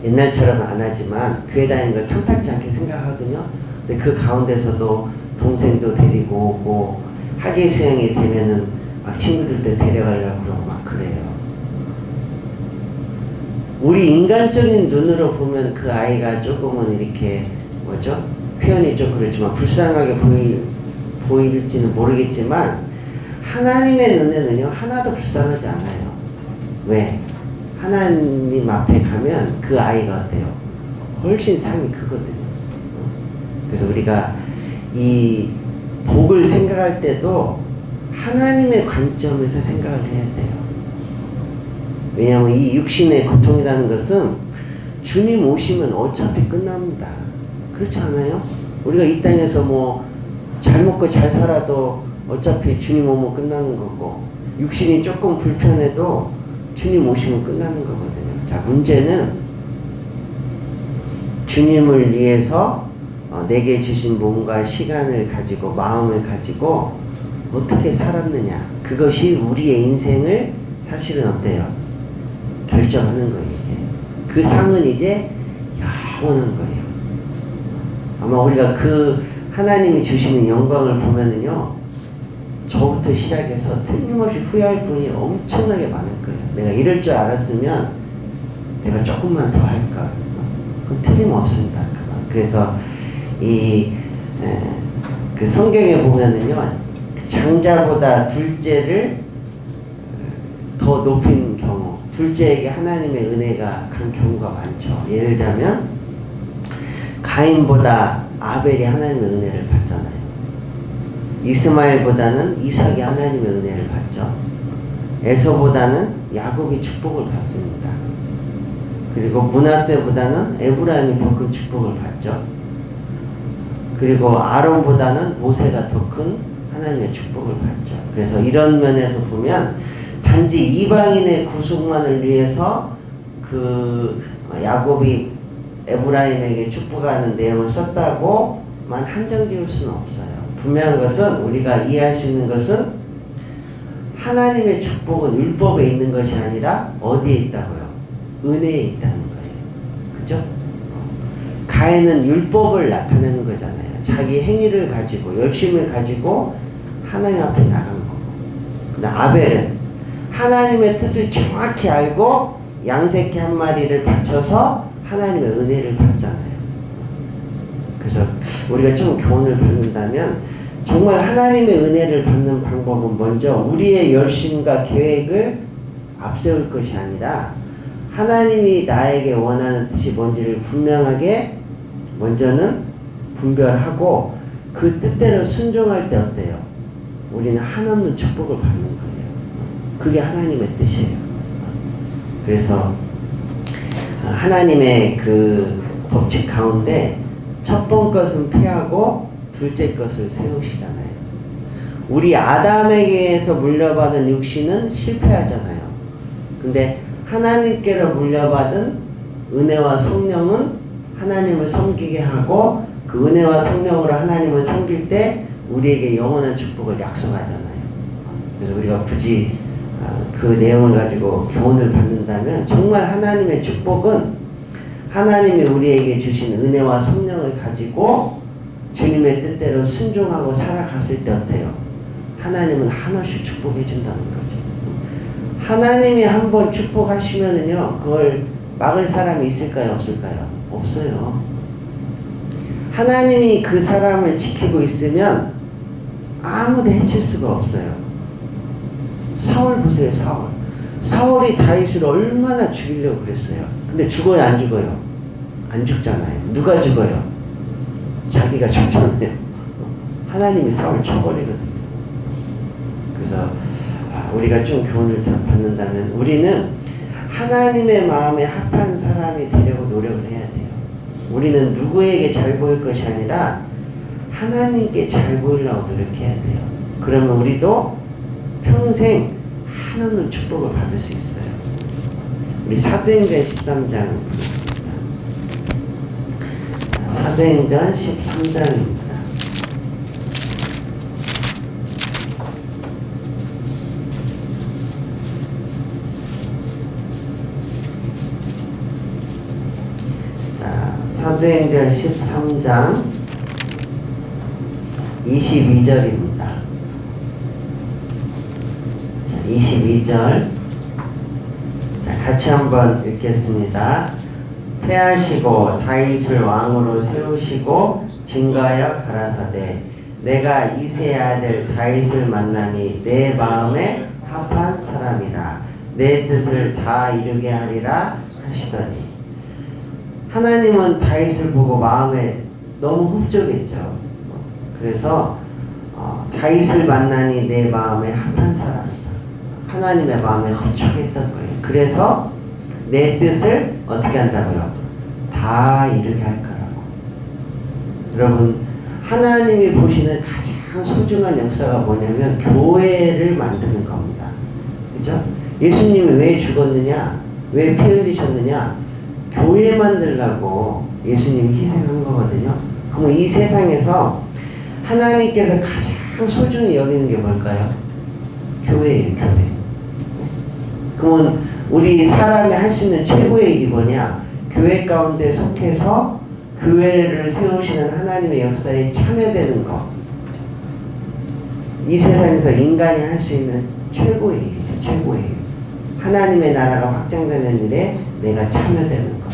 옛날처럼 안 하지만 교회 다니는 걸 탐탁지 않게 생각하거든요. 근데 그 가운데서도 동생도 데리고 오고, 학예 수양이 되면은 막 친구들도 데려가려고 그러고 막 그래요. 우리 인간적인 눈으로 보면 그 아이가 조금은 이렇게 표현이 좀 그렇지만 불쌍하게 보일지는 모르겠지만, 하나님의 눈에는요 하나도 불쌍하지 않아요. 왜? 하나님 앞에 가면 그 아이가 어때요? 훨씬 상이 크거든요. 그래서 우리가 이 복을 생각할 때도 하나님의 관점에서 생각을 해야 돼요. 왜냐하면 이 육신의 고통이라는 것은 주님 오시면 어차피 끝납니다. 그렇지 않아요? 우리가 이 땅에서 잘 먹고 잘 살아도 어차피 주님 오면 끝나는 거고, 육신이 조금 불편해도 주님 오시면 끝나는 거거든요. 자, 문제는 주님을 위해서 내게 주신 몸과 시간을 가지고 마음을 가지고 어떻게 살았느냐, 그것이 우리의 인생을 사실은 어때요? 결정하는 거예요. 이제 그 상은 이제 영원한 거예요. 아마 우리가 그 하나님이 주시는 영광을 보면은요, 저부터 시작해서 틀림없이 후회할 분이 엄청나게 많을 거예요. 내가 이럴 줄 알았으면 내가 조금만 더 할까. 그건 틀림없습니다. 그래서 그 성경에 보면은요, 장자보다 둘째를 더 높인 경우, 둘째에게 하나님의 은혜가 간 경우가 많죠. 예를 들자면 가인보다 아벨이 하나님의 은혜를 받잖아요. 이스마엘보다는 이삭이 하나님의 은혜를 받죠. 에서보다는 야곱이 축복을 받습니다. 그리고 므낫세보다는 에브라임이 더 큰 축복을 받죠. 그리고 아론보다는 모세가 더 큰 하나님의 축복을 받죠. 그래서 이런 면에서 보면 단지 이방인의 구속만을 위해서 그 야곱이 에브라임에게 축복하는 내용을 썼다고만 한정 지을 수는 없어요. 분명한 것은, 우리가 이해할 수 있는 것은, 하나님의 축복은 율법에 있는 것이 아니라 어디에 있다고요? 은혜에 있다는 거예요. 그죠? 가인은 율법을 나타내는 거잖아요. 자기 행위를 가지고 열심을 가지고 하나님 앞에 나간 거고, 근데 아벨은 하나님의 뜻을 정확히 알고 양새끼 한 마리를 바쳐서 하나님의 은혜를 받잖아요. 그래서 우리가 좀 교훈을 받는다면, 정말 하나님의 은혜를 받는 방법은 먼저 우리의 열심과 계획을 앞세울 것이 아니라 하나님이 나에게 원하는 뜻이 뭔지를 분명하게 먼저는 분별하고 그 뜻대로 순종할 때 어때요? 우리는 한없는 축복을 받는 거예요. 그게 하나님의 뜻이에요. 그래서 하나님의 그 법칙 가운데 첫 번 것은 피하고 둘째 것을 세우시잖아요. 우리 아담에게서 물려받은 육신은 실패하잖아요. 근데 하나님께로 물려받은 은혜와 성령은 하나님을 섬기게 하고, 그 은혜와 성령으로 하나님을 섬길 때 우리에게 영원한 축복을 약속하잖아요. 그래서 우리가 굳이 그 내용을 가지고 교훈을 받는다면, 정말 하나님의 축복은 하나님이 우리에게 주신 은혜와 성령을 가지고 주님의 뜻대로 순종하고 살아갔을 때 어때요? 하나님은 한없이 축복해 준다는 거죠. 하나님이 한번 축복하시면은요, 그걸 막을 사람이 있을까요? 없을까요? 없어요. 하나님이 그 사람을 지키고 있으면 아무도 해칠 수가 없어요. 사울 보세요. 사울이 다윗을 얼마나 죽이려고 그랬어요. 근데 죽어요, 안 죽어요? 안 죽잖아요. 누가 죽어요? 자기가 죽잖아요. 하나님이 사울 쳐버리거든요. 그래서 우리가 좀 교훈을 받는다면, 우리는 하나님의 마음에 합한 사람이 되려고 노력을 해야 돼요. 우리는 누구에게 잘 보일 것이 아니라 하나님께 잘 보이려고 노력해야 돼요. 그러면 우리도 평생 하나님 축복을 받을 수 있어요. 우리 사도행전 13장 보겠습니다. 사도행전 13장입니다. 사도행전 13장 22절입니다. 22절 같이 한번 읽겠습니다. 패하시고 다윗을 왕으로 세우시고 증거하여 가라사대 내가 이새의 아들 다윗을 만나니 내 마음에 합한 사람이라 내 뜻을 다 이루게 하리라 하시더니 하나님은 다윗을 보고 마음에 너무 흡족했죠. 그래서 다윗을 만나니 내 마음에 합한 사람이다. 하나님의 마음에 흡족했던 거예요. 그래서 내 뜻을 어떻게 한다고요? 다 이루게 할 거라고. 여러분 하나님이 보시는 가장 소중한 역사가 뭐냐면 교회를 만드는 겁니다. 그죠? 예수님이 왜 죽었느냐? 왜 피 흘리셨느냐? 교회 만들려고 예수님이 희생한 거거든요. 그럼 이 세상에서 하나님께서 가장 소중히 여기는 게 뭘까요? 교회예요, 교회. 그러면 우리 사람이 할 수 있는 최고의 일이 뭐냐? 교회 가운데 속해서 교회를 세우시는 하나님의 역사에 참여되는 것. 이 세상에서 인간이 할 수 있는 최고의 일이죠, 최고의 일. 하나님의 나라가 확장되는 일에 내가 참여되는 것.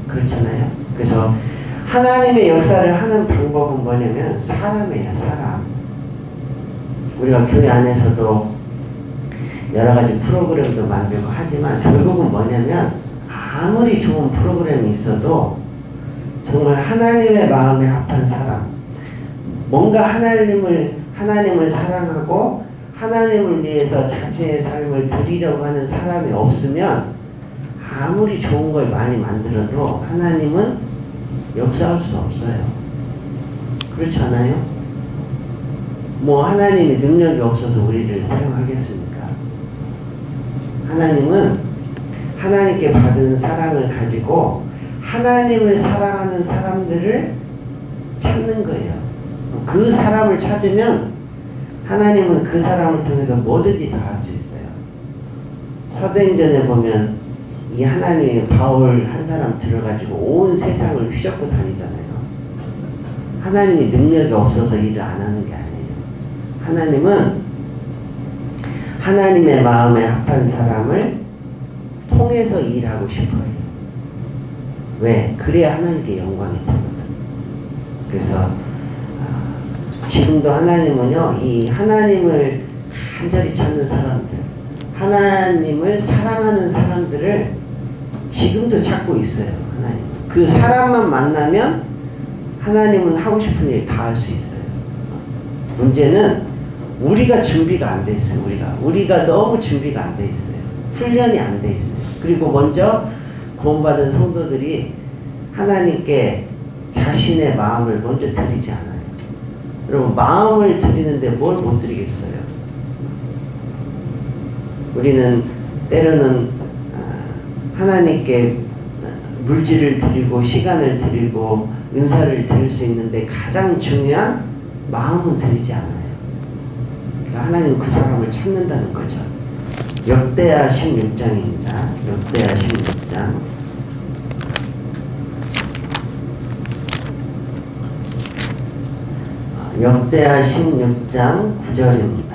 그렇잖아요. 그래서 하나님의 역사를 하는 방법은 뭐냐면 사람이에요, 사람. 우리가 교회 안에서도 여러 가지 프로그램도 만들고 하지만 결국은 뭐냐면 아무리 좋은 프로그램이 있어도 정말 하나님의 마음에 합한 사람, 뭔가 하나님을 사랑하고 하나님을 위해서 자신의 삶을 드리려고 하는 사람이 없으면 아무리 좋은 걸 많이 만들어도 하나님은 역사할 수 없어요. 그렇지 않아요? 뭐 하나님이 능력이 없어서 우리를 사용하겠습니까? 하나님은 하나님께 받은 사랑을 가지고 하나님을 사랑하는 사람들을 찾는 거예요. 그 사람을 찾으면 하나님은 그 사람을 통해서 뭐든지 다 할 수 있어요. 사도행전에 보면 이 하나님이 바울 한 사람 들어가지고 온 세상을 휘젓고 다니잖아요. 하나님이 능력이 없어서 일을 안 하는 게 아니에요. 하나님은 하나님의 마음에 합한 사람을 통해서 일하고 싶어요. 왜? 그래야 하나님께 영광이 되거든. 그래서 지금도 하나님은요, 이 하나님을 간절히 찾는 사람들, 하나님을 사랑하는 사람들을 지금도 찾고 있어요. 하나님. 그 사람만 만나면 하나님은 하고 싶은 일 다 할 수 있어요. 문제는 우리가 준비가 안 돼 있어요. 우리가 너무 준비가 안 돼 있어요. 훈련이 안 돼 있어요. 그리고 먼저 구원받은 성도들이 하나님께 자신의 마음을 먼저 드리지 않아요. 여러분 마음을 드리는데 뭘 못 드리겠어요? 우리는 때로는 하나님께 물질을 드리고 시간을 드리고 은사를 드릴 수 있는데 가장 중요한 마음은 드리지 않아요. 그러니까 하나님은 그 사람을 찾는다는 거죠. 역대하 16장입니다. 역대하 16장. 역대하 16장 9절입니다.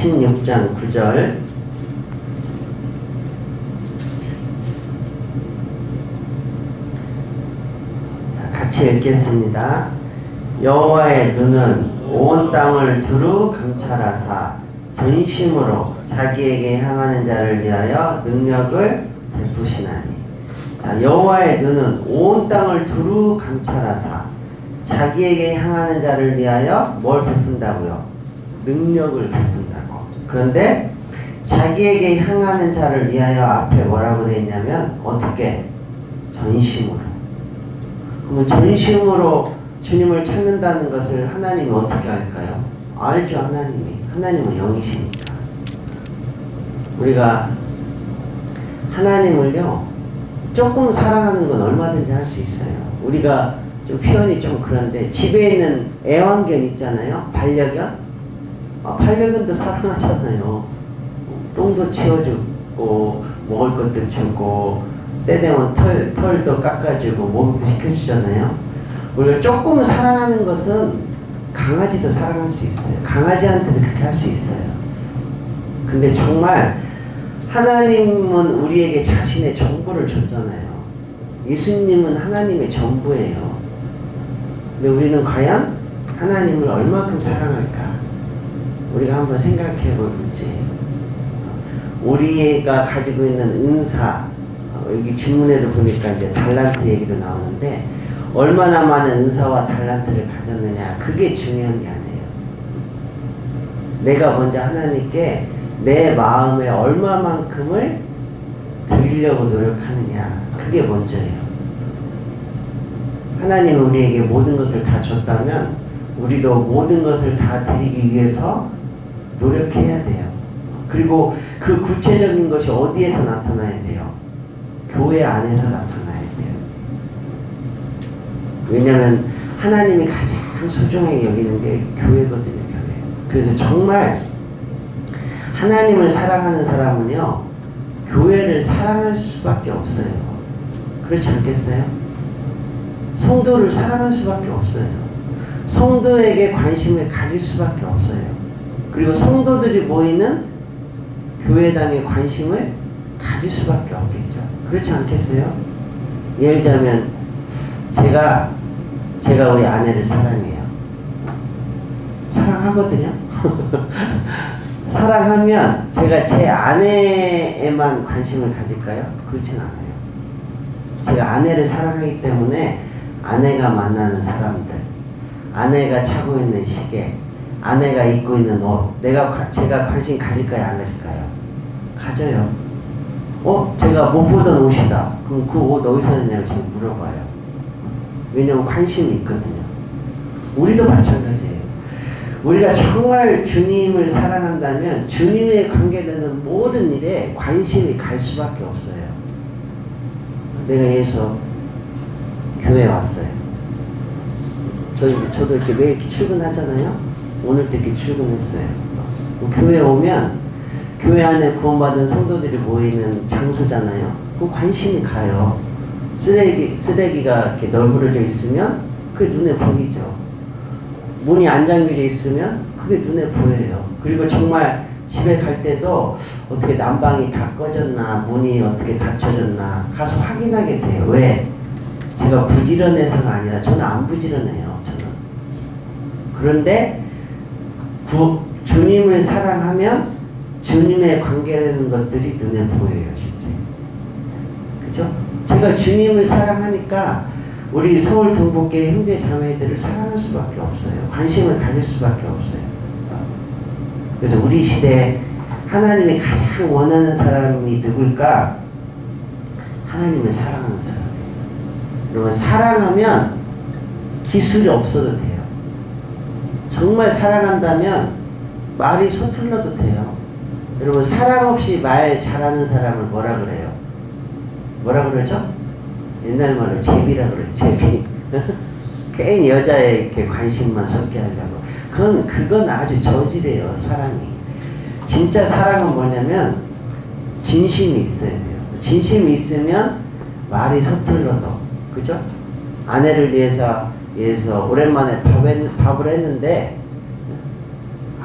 16장 9절. 자, 같이 읽겠습니다. 여호와의 눈은 온 땅을 두루 감찰하사 전심으로 자기에게 향하는 자를 위하여 능력을 베푸시나니. 자, 여호와의 눈은 온 땅을 두루 감찰하사. 자기에게 향하는 자를 위하여 뭘 베푼다고요? 능력을 베푼다고. 그런데 자기에게 향하는 자를 위하여 앞에 뭐라고 되어 있냐면 어떻게? 전심으로. 그러면 전심으로 주님을 찾는다는 것을 하나님이 어떻게 할까요? 알죠, 하나님이. 하나님은 영이시니까. 우리가 하나님을요, 조금 사랑하는 건 얼마든지 할 수 있어요. 우리가 좀 표현이 좀 그런데 집에 있는 애완견 있잖아요. 반려견. 반려견도 사랑하잖아요. 똥도 치워주고 먹을 것도 주고 때 되면 털도 깎아주고 목욕도 시켜주잖아요. 우리가 조금 사랑하는 것은 강아지도 사랑할 수 있어요. 강아지한테도 그렇게 할 수 있어요. 근데 정말 하나님은 우리에게 자신의 전부를 줬잖아요. 예수님은 하나님의 전부예요. 근데 우리는 과연 하나님을 얼마큼 사랑할까? 우리가 한번 생각해 볼 문제예요. 우리가 가지고 있는 은사, 여기 질문에도 보니까 이제 달란트 얘기도 나오는데, 얼마나 많은 은사와 달란트를 가졌느냐, 그게 중요한 게 아니에요. 내가 먼저 하나님께 내 마음에 얼마만큼을 드리려고 노력하느냐, 그게 먼저예요. 하나님은 우리에게 모든 것을 다 줬다면 우리도 모든 것을 다 드리기 위해서 노력해야 돼요. 그리고 그 구체적인 것이 어디에서 나타나야 돼요? 교회 안에서 나타나야 돼요. 왜냐하면 하나님이 가장 소중하게 여기는 게 교회거든요. 교회. 그래서 정말 하나님을 사랑하는 사람은요, 교회를 사랑할 수밖에 없어요. 그렇지 않겠어요? 성도를 사랑할 수밖에 없어요. 성도에게 관심을 가질 수밖에 없어요. 그리고 성도들이 모이는 교회당에 관심을 가질 수밖에 없겠죠. 그렇지 않겠어요? 예를 들자면 제가 우리 아내를 사랑해요. 사랑하거든요. 사랑하면 제가 제 아내에만 관심을 가질까요? 그렇진 않아요. 제가 아내를 사랑하기 때문에 아내가 만나는 사람들, 아내가 차고 있는 시계, 아내가 입고 있는 옷, 제가 관심 가질까요? 안 가질까요? 가져요. 제가 못 보던 옷이다. 그럼 그 옷 어디서 샀냐고 제가 물어봐요. 왜냐면 관심이 있거든요. 우리도 마찬가지예요. 우리가 정말 주님을 사랑한다면 주님에 관계되는 모든 일에 관심이 갈 수밖에 없어요. 내가 예서 교회에 왔어요. 저도 이렇게 매일 이렇게 출근하잖아요. 오늘도 이렇게 출근했어요. 교회에 오면 교회 안에 구원받은 성도들이 모이는 장소잖아요. 그 관심이 가요. 쓰레기가 이렇게 널브러져 있으면 그게 눈에 보이죠. 문이 안 잠겨져 있으면 그게 눈에 보여요. 그리고 정말 집에 갈 때도 어떻게 난방이 다 꺼졌나, 문이 어떻게 닫혀졌나 가서 확인하게 돼요. 왜? 제가 부지런해서가 아니라 저는 안 부지런해요. 저는. 그런데 주님을 사랑하면 주님에 관계되는 것들이 눈에 보여요. 진짜. 그죠? 제가 주님을 사랑하니까 우리 서울 동복계 형제 자매들을 사랑할 수밖에 없어요. 관심을 가질 수밖에 없어요. 그래서 우리 시대에 하나님이 가장 원하는 사람이 누굴까? 하나님을 사랑하는 사람이에요. 여러분, 사랑하면 기술이 없어도 돼요. 정말 사랑한다면 말이 서툴러도 돼요. 여러분, 사랑 없이 말 잘하는 사람을 뭐라 그래요? 뭐라 그러죠? 옛날 말로 제비라 그래요. 제비. 괜히 여자에 이렇게 관심만 쏟게 하려고. 그건 아주 저질이에요. 사랑이. 진짜 사랑은 뭐냐면 진심이 있어야 돼요. 진심이 있으면 말이 서툴러도, 그죠? 아내를 위해서 오랜만에 밥을 했는데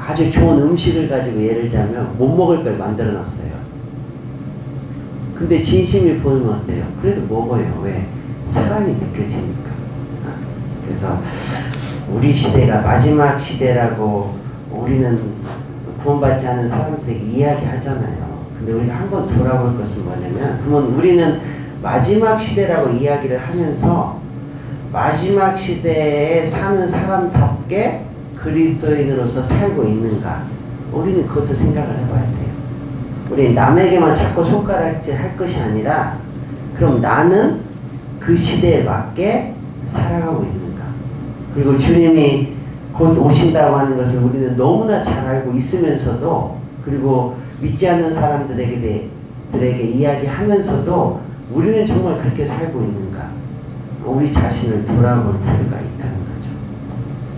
아주 좋은 음식을 가지고 예를 들자면 못 먹을 걸 만들어 놨어요. 근데 진심이 보이면 어때요? 그래도 먹어요. 왜? 사랑이 느껴지니까. 그래서 우리 시대가 마지막 시대라고 우리는 구원받지 않은 사람들에게 이야기하잖아요. 근데 우리가 한번 돌아볼 것은 뭐냐면, 그러면 우리는 마지막 시대라고 이야기를 하면서 마지막 시대에 사는 사람답게 그리스도인으로서 살고 있는가? 우리는 그것도 생각을 해봐야 돼요. 우리 남에게만 자꾸 손가락질 할 것이 아니라 그럼 나는 그 시대에 맞게 살아가고 있는가? 그리고 주님이 곧 오신다고 하는 것을 우리는 너무나 잘 알고 있으면서도, 그리고 믿지 않는 사람들에게 이야기하면서도 우리는 정말 그렇게 살고 있는가? 우리 자신을 돌아볼 필요가 있다는 거죠.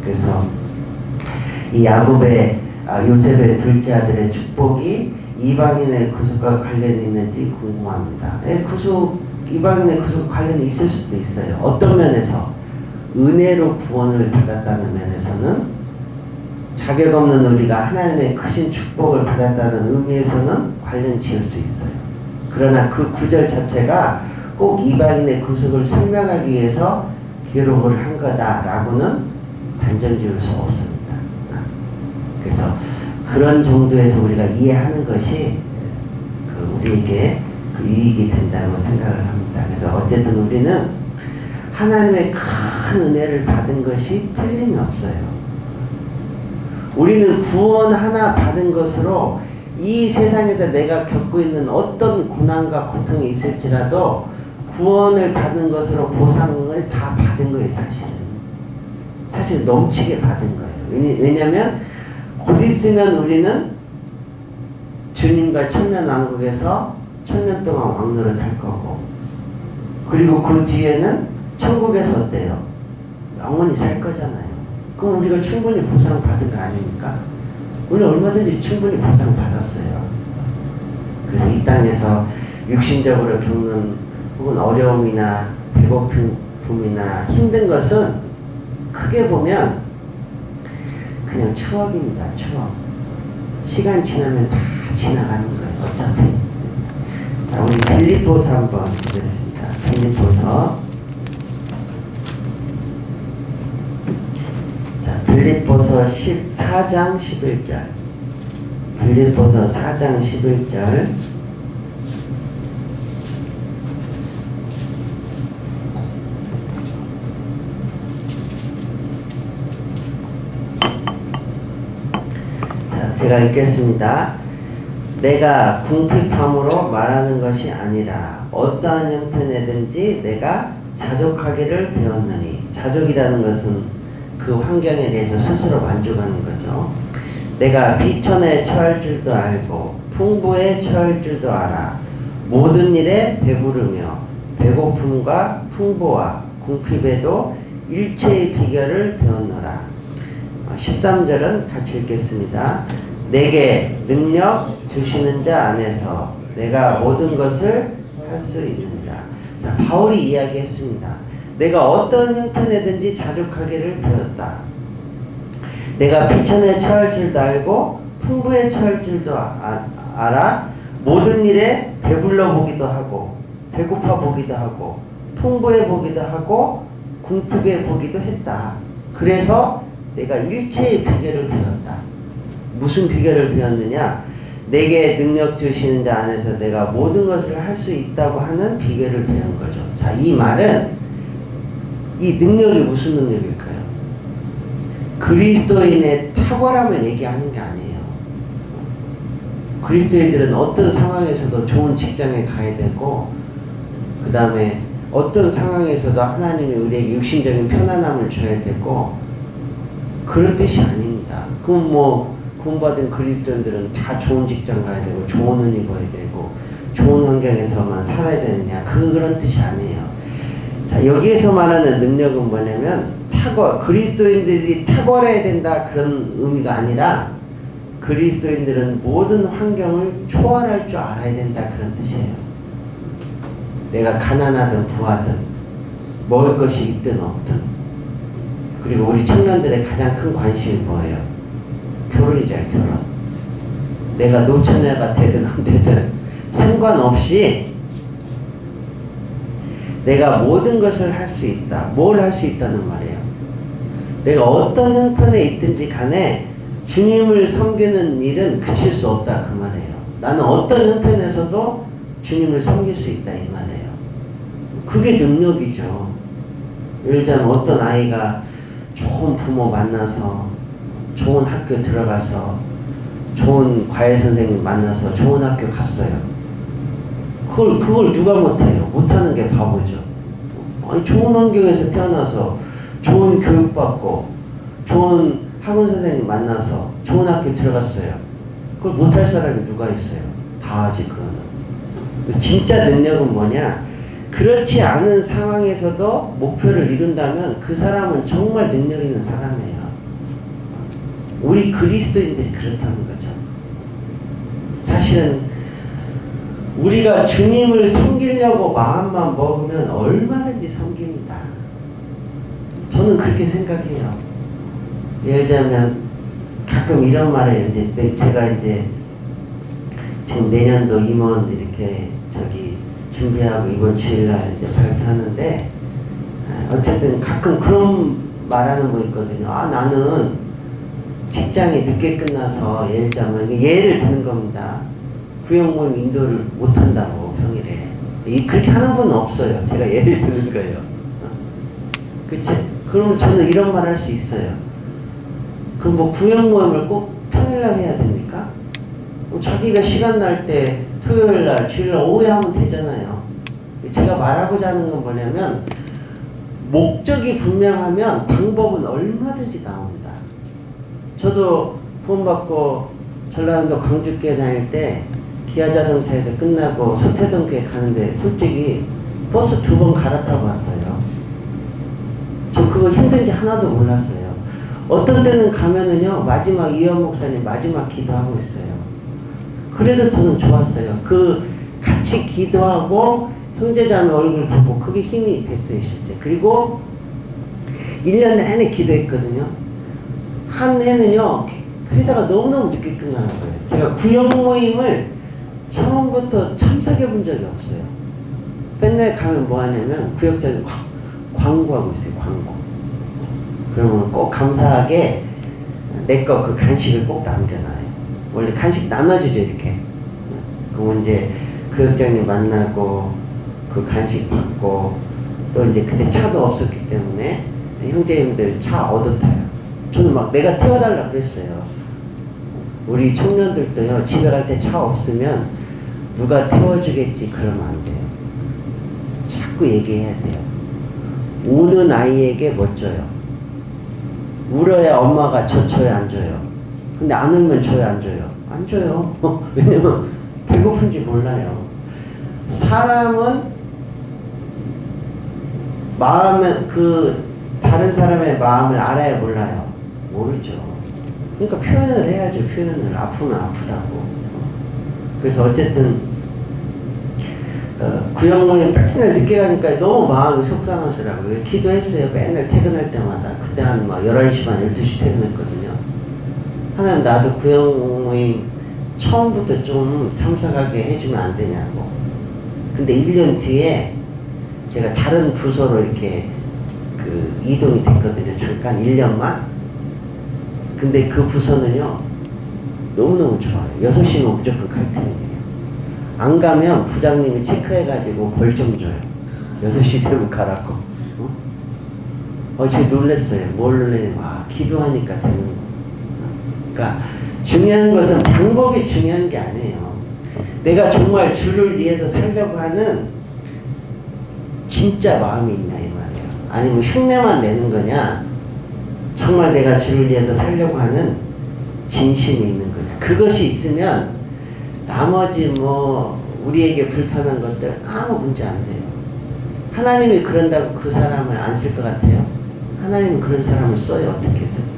그래서 이 야곱의 요셉의 둘째 아들의 축복이 이방인의 구속과 관련이 있는지 궁금합니다. 이방인의 구속 관련이 있을 수도 있어요. 어떤 면에서 은혜로 구원을 받았다는 면에서는, 자격 없는 우리가 하나님의 크신 축복을 받았다는 의미에서는 관련 지을 수 있어요. 그러나 그 구절 자체가 꼭 이방인의 구속을 설명하기 위해서 기록을 한 거다라고는 단정 지을 수 없습니다. 그래서 그런 정도에서 우리가 이해하는 것이 우리에게 유익이 된다고 생각을 합니다. 그래서 어쨌든 우리는 하나님의 큰 은혜를 받은 것이 틀림이 없어요. 우리는 구원 하나 받은 것으로 이 세상에서 내가 겪고 있는 어떤 고난과 고통이 있을지라도 구원을 받은 것으로 보상을 다 받은 거예요. 사실 넘치게 받은 거예요. 왜냐하면 곧 있으면 우리는 주님과 천년왕국에서 천년 동안 왕노릇 할 거고, 그리고 그 뒤에는 천국에서 어때요? 영원히 살 거잖아요. 그럼 우리가 충분히 보상받은 거 아닙니까? 우리는 얼마든지 충분히 보상받았어요. 그래서 이 땅에서 육신적으로 겪는 혹은 어려움이나 배고픔이나 힘든 것은 크게 보면 그냥 추억입니다. 추억. 시간 지나면 다 지나가는 거예요. 어차피. 자, 우리 빌립보서 한번 보겠습니다. 빌립보서. 자, 빌립보서 4장 11절. 빌립보서 4장 11절. 제가 읽겠습니다. 내가 궁핍함으로 말하는 것이 아니라 어떠한 형편에든지 내가 자족하기를 배웠느니, 자족이라는 것은 그 환경에 대해서 스스로 만족하는 거죠. 내가 비천에 처할 줄도 알고 풍부에 처할 줄도 알아. 모든 일에 배부르며 배고픔과 풍부와 궁핍에도 일체의 비결을 배웠노라. 13절은 같이 읽겠습니다. 내게 능력 주시는 자 안에서 내가 모든 것을 할 수 있느니라. 자, 바울이 이야기했습니다. 내가 어떤 형편에든지 자족하기를 배웠다. 내가 비천에 처할 줄도 알고 풍부에 처할 줄도 알아. 모든 일에 배불러 보기도 하고 배고파 보기도 하고 풍부해 보기도 하고 궁핍해 보기도 했다. 그래서 내가 일체의 비결을 배웠다. 무슨 비결을 배웠느냐? 내게 능력 주시는 자 안에서 내가 모든 것을 할 수 있다고 하는 비결을 배운 거죠. 자, 이 말은, 이 능력이 무슨 능력일까요? 그리스도인의 탁월함을 얘기하는 게 아니에요. 그리스도인들은 어떤 상황에서도 좋은 직장에 가야 되고, 그 다음에 어떤 상황에서도 하나님이 우리에게 육신적인 편안함을 줘야 되고, 그런 뜻이 아닙니다. 그럼 뭐 구원받은 그리스도인들은 다 좋은 직장 가야 되고 좋은 옷 입어야 되고 좋은 환경에서만 살아야 되느냐, 그런 뜻이 아니에요. 자, 여기에서 말하는 능력은 뭐냐면 그리스도인들이 탁월해야 된다, 그런 의미가 아니라 그리스도인들은 모든 환경을 초월할 줄 알아야 된다, 그런 뜻이에요. 내가 가난하든 부하든 먹을 것이 있든 없든. 그리고 우리 청년들의 가장 큰 관심이 뭐예요? 결혼이잖아요. 결혼. 내가 노처녀가 되든 안 되든 상관없이 내가 모든 것을 할 수 있다. 뭘 할 수 있다는 말이에요? 내가 어떤 형편에 있든지 간에 주님을 섬기는 일은 그칠 수 없다, 그 말이에요. 나는 어떤 형편에서도 주님을 섬길 수 있다, 이 말이에요. 그게 능력이죠. 예를 들면 어떤 아이가 좋은 부모 만나서 좋은 학교 들어가서 좋은 과외 선생님 만나서 좋은 학교 갔어요. 그걸 누가 못해요? 못하는 게 바보죠. 아니, 좋은 환경에서 태어나서 좋은 교육받고 좋은 학원 선생님 만나서 좋은 학교 들어갔어요. 그걸 못할 사람이 누가 있어요? 다 하지, 그거는. 진짜 능력은 뭐냐? 그렇지 않은 상황에서도 목표를 이룬다면 그 사람은 정말 능력 있는 사람이에요. 우리 그리스도인들이 그렇다는 거죠. 사실은 우리가 주님을 섬기려고 마음만 먹으면 얼마든지 섬깁니다. 저는 그렇게 생각해요. 예를 들면 가끔 이런 말을 이제 제가 이제 지금 내년도 임원 이렇게 준비하고 이번 주일날 이제 발표하는데, 어쨌든 가끔 그런 말하는 거 있거든요. 아, 나는 직장이 늦게 끝나서 예를 들면 예를 드는 겁니다. 구역 모임 인도를 못 한다고 평일에. 그렇게 하는 분은 없어요. 제가 예를 드는 거예요. 그치? 그럼 저는 이런 말 할 수 있어요. 그럼 뭐 구역 모임을 꼭 평일날 해야 됩니까? 자기가 시간 날 때 토요일날, 주일날 오후에 하면 되잖아요. 제가 말하고자 하는 건 뭐냐면 목적이 분명하면 방법은 얼마든지 나옵니다. 저도 후원받고 전라남도 광주교회 다닐 때 기아자동차에서 끝나고 서태동교회 가는데 솔직히 버스 2번 갈아타고 왔어요. 저 그거 힘든지 하나도 몰랐어요. 어떤 때는 가면은요, 마지막 이현 목사님 마지막 기도하고 있어요. 그래도 저는 좋았어요. 같이 기도하고 형제자매 얼굴 보고 그게 힘이 됐어요, 실제. 그리고 1년 내내 기도했거든요. 한 해는요, 회사가 너무너무 늦게 끝나는 거예요. 제가 구역 모임을 처음부터 참석해 본 적이 없어요. 맨날 가면 뭐 하냐면 구역장에 광고하고 있어요, 광고. 그러면 꼭 감사하게 내 거 그 간식을 꼭 남겨놔요. 원래 간식 나눠주죠, 이렇게. 그럼 이제 구역장님 만나고 그 간식 받고 또 이제 그때 차도 없었기 때문에 형제님들 차 얻어 타요. 저는 막 내가 태워달라 그랬어요. 우리 청년들도요, 집에 갈 때 차 없으면 누가 태워주겠지 그러면 안 돼요. 자꾸 얘기해야 돼요. 우는 아이에게 뭐 줘요? 울어야 엄마가 줘요, 안 줘요? 근데 안 울면 줘요, 안 줘요? 안 줘요. 왜냐면 배고픈지 몰라요. 사람은 다른 사람의 마음을 알아야 몰라요. 모르죠. 그러니까 표현을 해야죠. 표현을. 아프면 아프다고. 그래서 어쨌든 구역 모임 맨날 늦게 가니까 너무 마음이 속상하더라고요. 기도했어요. 맨날 퇴근할 때마다. 그때 한 막 11시 반, 12시 퇴근했거든요. 하나님, 나도 구역 모임 처음부터 좀 참석하게 해주면 안 되냐고. 근데 1년 뒤에 제가 다른 부서로 이렇게 이동이 됐거든요. 잠깐 1년만. 근데 그 부서는요, 너무너무 좋아요. 6시면 무조건 칼퇴임이에요. 안 가면 부장님이 체크해가지고 벌 좀 줘요. 6시 되면 가라고. 제가 놀랐어요. 뭘 놀래냐면, 기도하니까 되는 거. 그러니까 중요한 것은 방법이 중요한 게 아니에요. 내가 정말 주를 위해서 살려고 하는 진짜 마음이 있냐 이 말이에요. 아니면 흉내만 내는 거냐, 정말 내가 주를 위해서 살려고 하는 진심이 있는 거냐. 그것이 있으면 나머지 뭐 우리에게 불편한 것들 아무 문제 안 돼요. 하나님이 그런다고 그 사람을 안 쓸 것 같아요? 하나님은 그런 사람을 써요, 어떻게든.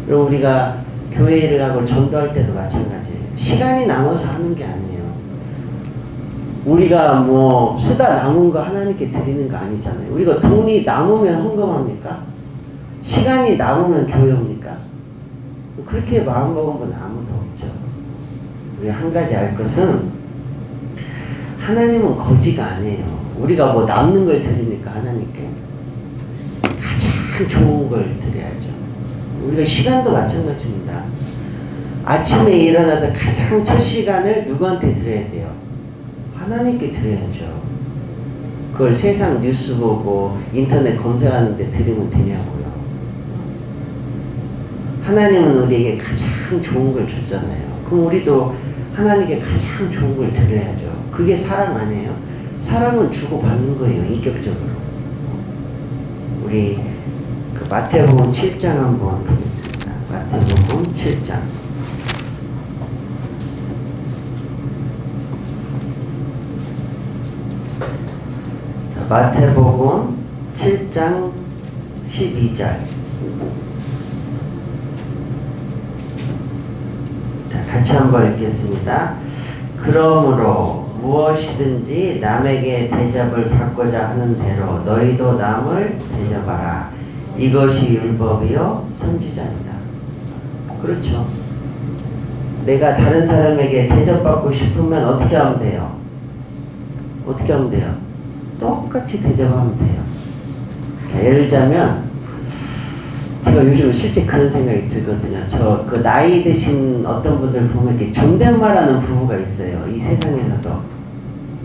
그리고 우리가 교회 일을 하고 전도할 때도 마찬가지예요. 시간이 남아서 하는 게 아니에요. 우리가 뭐 쓰다 남은 거 하나님께 드리는 거 아니잖아요. 우리가 돈이 남으면 헌금합니까? 시간이 남으면 교회 옵니까? 그렇게 마음먹은 분 아무도 없죠. 우리 한 가지 알 것은 하나님은 거지가 아니에요. 우리가 뭐 남는 걸 드립니까? 하나님께 가장 좋은 걸 드려야죠. 우리가 시간도 마찬가지입니다. 아침에 일어나서 가장 첫 시간을 누구한테 드려야 돼요? 하나님께 드려야죠. 그걸 세상 뉴스 보고 인터넷 검색하는데 들으면 되냐고요. 하나님은 우리에게 가장 좋은 걸 줬잖아요. 그럼 우리도 하나님께 가장 좋은 걸 드려야죠. 그게 사랑 아니에요? 사랑은 주고받는 거예요. 인격적으로. 우리 그 마태복음 7장 한번 보겠습니다. 마태복음 7장. 마태복음 7장 12절. 같이 한번 읽겠습니다. 그러므로 무엇이든지 남에게 대접을 받고자 하는 대로 너희도 남을 대접하라. 이것이 율법이요 선지자니라. 그렇죠. 내가 다른 사람에게 대접받고 싶으면 어떻게 하면 돼요? 어떻게 하면 돼요? 똑같이 대접하면 돼요. 예를 들자면 제가 요즘 실제 그런 생각이 들거든요. 저 그 나이 드신 어떤 분들 보면 이렇게 존댓말하는 부부가 있어요. 이 세상에서도.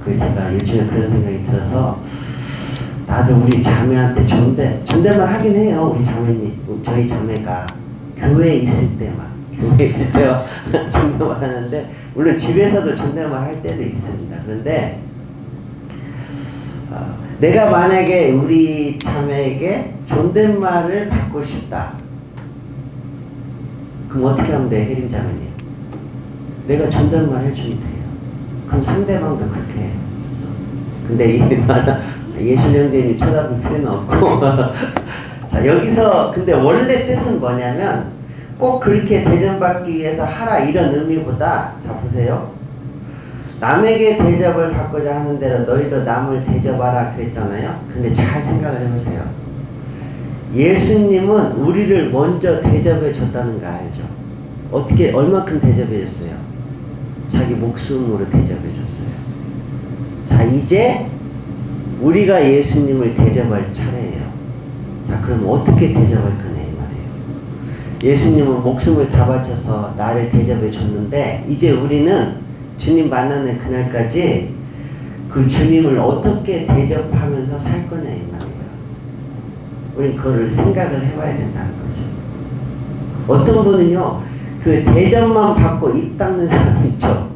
그 제가 요즘에 그런 생각이 들어서 나도 우리 자매한테 존댓말 하긴 해요. 우리 자매님, 저희 자매가 교회에 있을 때만 존댓말 하는데 물론 집에서도 존댓말 할 때도 있습니다. 그런데 내가 만약에 우리 자매에게 존댓말을 받고 싶다. 그럼 어떻게 하면 돼요, 혜림 자매님? 내가 존댓말 해주면 돼요. 그럼 상대방도 그렇게 해요. 근데 예술 형제님 쳐다볼 필요는 없고 자, 여기서 근데 원래 뜻은 뭐냐면 꼭 그렇게 대접받기 위해서 하라 이런 의미보다 자 보세요. 남에게 대접을 받고자 하는 대로 너희도 남을 대접하라 그랬잖아요. 근데 잘 생각을 해보세요. 예수님은 우리를 먼저 대접해 줬다는 거 알죠? 어떻게 얼마큼 대접해 줬어요? 자기 목숨으로 대접해 줬어요. 자 이제 우리가 예수님을 대접할 차례예요. 자 그럼 어떻게 대접할 거냐 이 말이에요. 예수님은 목숨을 다 바쳐서 나를 대접해 줬는데 이제 우리는 주님 만나는 그날까지 그 주님을 어떻게 대접하면서 살 거냐 이 말이에요. 우린 그거를 생각을 해봐야 된다는 거죠. 어떤 분은요 그 대접만 받고 입 닦는 사람 있죠.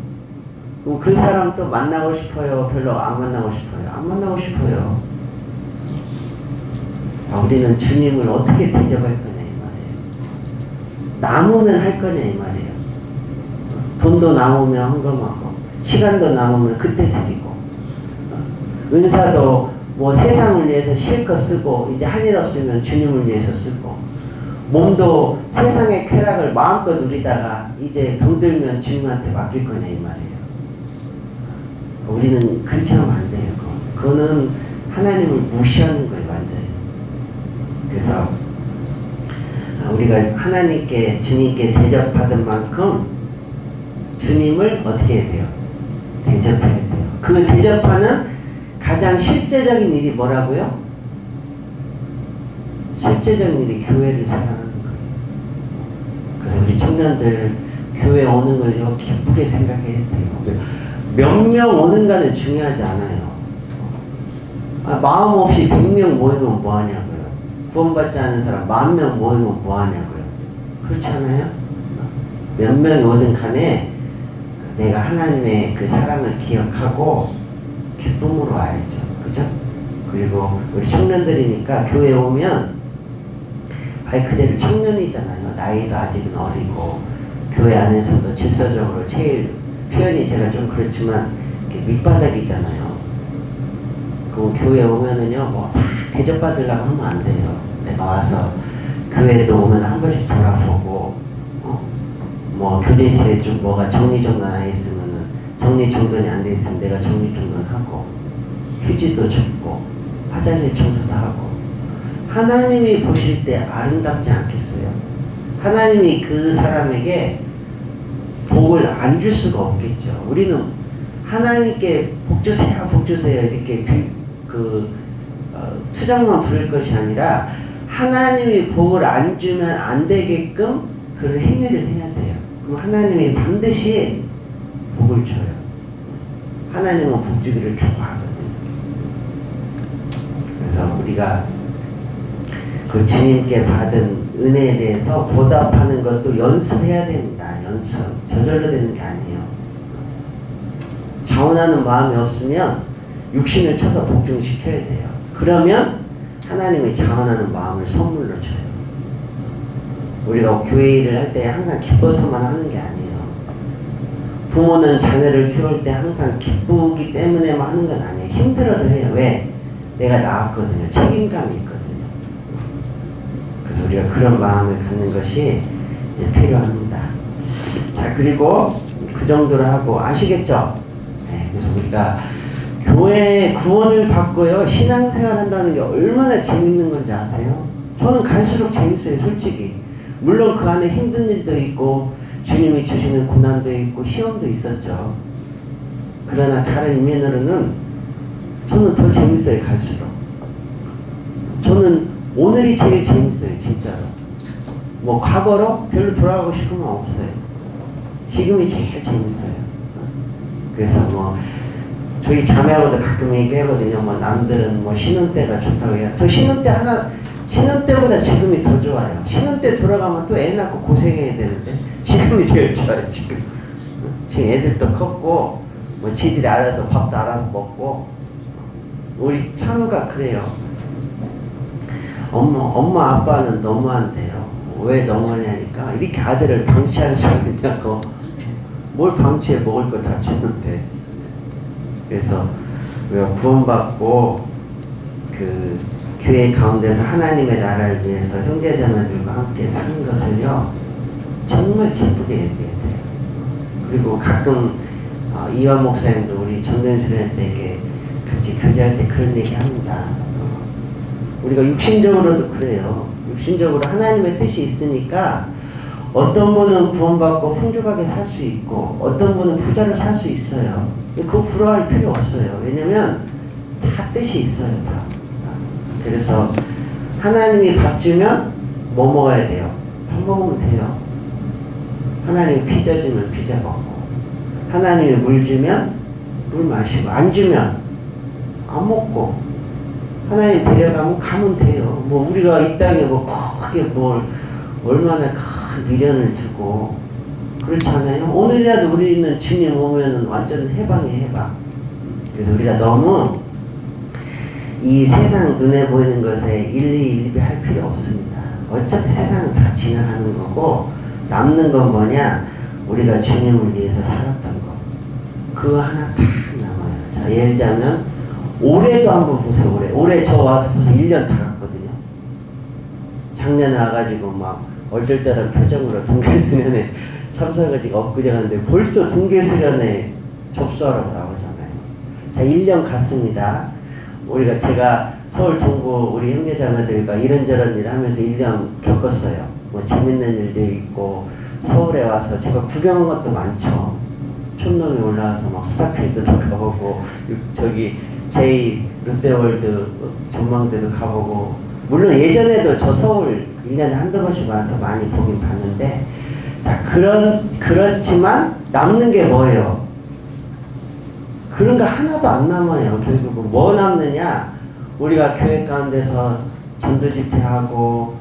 그 사람 또 만나고 싶어요? 별로 안 만나고 싶어요? 안 만나고 싶어요. 우리는 주님을 어떻게 대접할 거냐 이 말이에요. 남으면 할 거냐 이 말이에요. 돈도 남으면 헌금하고 시간도 남으면 그때 드리고 은사도 뭐 세상을 위해서 실컷 쓰고 이제 할 일 없으면 주님을 위해서 쓰고 몸도 세상의 쾌락을 마음껏 누리다가 이제 병들면 주님한테 맡길 거냐 이 말이에요. 우리는 그렇게 하면 안 돼요. 그거는 하나님을 무시하는 거예요 완전히. 그래서 우리가 하나님께 주님께 대접받은 만큼 주님을 어떻게 해야 돼요? 대접해야 돼요. 그 대접하는 가장 실제적인 일이 뭐라고요? 실제적인 일이 교회를 사랑하는 거예요. 그래서 우리 청년들 교회 오는 걸 기쁘게 생각해야 돼요. 몇 명 오는가는 중요하지 않아요. 마음 없이 100명 모이면 뭐하냐고요. 구원받지 않은 사람 10,000명 모이면 뭐하냐고요. 그렇지 않아요? 몇 명이 오든 간에 내가 하나님의 그 사랑을 기억하고 기쁨으로 와야죠. 그죠? 그리고 우리 청년들이니까 교회 오면 말 그대로 청년이잖아요. 나이도 아직은 어리고 교회 안에서도 질서적으로 제일 표현이 제가 좀 그렇지만 밑바닥이잖아요. 그 교회 오면은요 뭐 막 대접받으려고 하면 안 돼요. 내가 와서 교회도 오면 한 번씩 돌아보고 뭐 교대실에 좀 뭐가 정리정돈 안 있으면은 정리정돈이 안 돼 있으면 내가 정리정돈하고 휴지도 줍고 화장실 청소도 하고 하나님이 보실 때 아름답지 않겠어요? 하나님이 그 사람에게 복을 안 줄 수가 없겠죠. 우리는 하나님께 복 주세요, 복 주세요 이렇게 투정만 부를 것이 아니라 하나님이 복을 안 주면 안 되게끔 그런 행위를 해야 돼요. 그럼 하나님이 반드시 복을 줘요. 하나님은 복 주기를 좋아하거든요. 그래서 우리가 그 주님께 받은 은혜에 대해서 보답하는 것도 연습해야 됩니다. 연습. 저절로 되는 게 아니에요. 자원하는 마음이 없으면 육신을 쳐서 복종시켜야 돼요. 그러면 하나님이 자원하는 마음을 선물로 줘요. 우리가 교회 일을 할 때 항상 기뻐서만 하는 게 아니에요. 부모는 자녀를 키울 때 항상 기쁘기 때문에만 하는 건 아니에요. 힘들어도 해요. 왜? 내가 낳았거든요. 책임감이 있거든요. 그래서 우리가 그런 마음을 갖는 것이 이제 필요합니다. 자, 그리고 그 정도로 하고 아시겠죠? 네, 그래서 우리가 교회 구원을 받고요, 신앙생활 한다는 게 얼마나 재밌는 건지 아세요? 저는 갈수록 재밌어요, 솔직히. 물론 그 안에 힘든 일도 있고 주님이 주시는 고난도 있고 시험도 있었죠. 그러나 다른 면으로는 저는 더 재밌어요, 갈수록. 저는 오늘이 제일 재밌어요, 진짜로. 뭐 과거로 별로 돌아가고 싶은 건 없어요. 지금이 제일 재밌어요. 그래서 뭐 저희 자매하고도 가끔 얘기하거든요. 뭐 남들은 뭐 신혼 때가 좋다고 해요. 저 신혼 때 신혼 때보다 지금이 더 좋아요. 신혼 때 돌아가면 또 애 낳고 고생해야 되는데 지금이 제일 좋아요. 지금 애들도 컸고 뭐 지들이 알아서 밥도 알아서 먹고. 우리 찬우가 그래요. 엄마 아빠는 너무한데요. 왜 너무하냐니까 이렇게 아들을 방치할 수 있냐고. 뭘 방치해, 먹을 거 다 주는데. 그래서 우리가 구원받고 그 교회 가운데서 하나님의 나라를 위해서 형제자매들과 함께 사는 것을요 정말 기쁘게 얘기해야 돼요. 그리고 가끔 이완 목사님도 우리 전도연수련회때 같이 교제할 때 그런 얘기 합니다. 우리가 육신적으로도 그래요. 육신적으로 하나님의 뜻이 있으니까 어떤 분은 구원받고 풍족하게 살 수 있고 어떤 분은 부자로 살 수 있어요. 그거 부러워할 필요 없어요. 왜냐면 다 뜻이 있어요. 다. 그래서 하나님이 밥 주면 뭐 먹어야 돼요? 밥 먹으면 돼요. 하나님이 피자 주면 피자 먹고, 하나님이 물 주면 물 마시고, 안 주면 안 먹고, 하나님 데려가면 가면 돼요. 뭐 우리가 이 땅에 뭐 크게 뭘 얼마나 큰 미련을 두고 그렇잖아요. 오늘이라도 우리는 주님 오면은 완전 해방이 해방. 그래서 우리가 너무 이 세상 눈에 보이는 것에 일희일비 할 필요 없습니다. 어차피 세상은 다 지나가는 거고 남는 건 뭐냐? 우리가 주님을 위해서 살았던 거. 그거 하나 딱 남아요. 자, 예를 들자면 올해도 한번 보세요. 올해 저 와서 벌써 1년 다 갔거든요. 작년에 와가지고 막 얼떨떨한 표정으로 동계수련회 참석해가지고 엊그제 갔는데 벌써 동계수련회 접수하라고 나오잖아요. 자, 1년 갔습니다. 제가 서울 동구 우리 형제자매들과 이런저런 일을 하면서 1년 겪었어요. 뭐 재밌는 일도 있고 서울에 와서 제가 구경한 것도 많죠. 촌놈이 올라와서 막 스타필드도 가보고 저기 제2 롯데월드 전망대도 가보고, 물론 예전에도 저 서울 1년에 한두 번씩 와서 많이 보긴 봤는데, 자, 그렇지만 남는 게 뭐예요? 그런 거 하나도 안 남아요. 결국은 뭐 남느냐? 우리가 교회 가운데서 전도 집회하고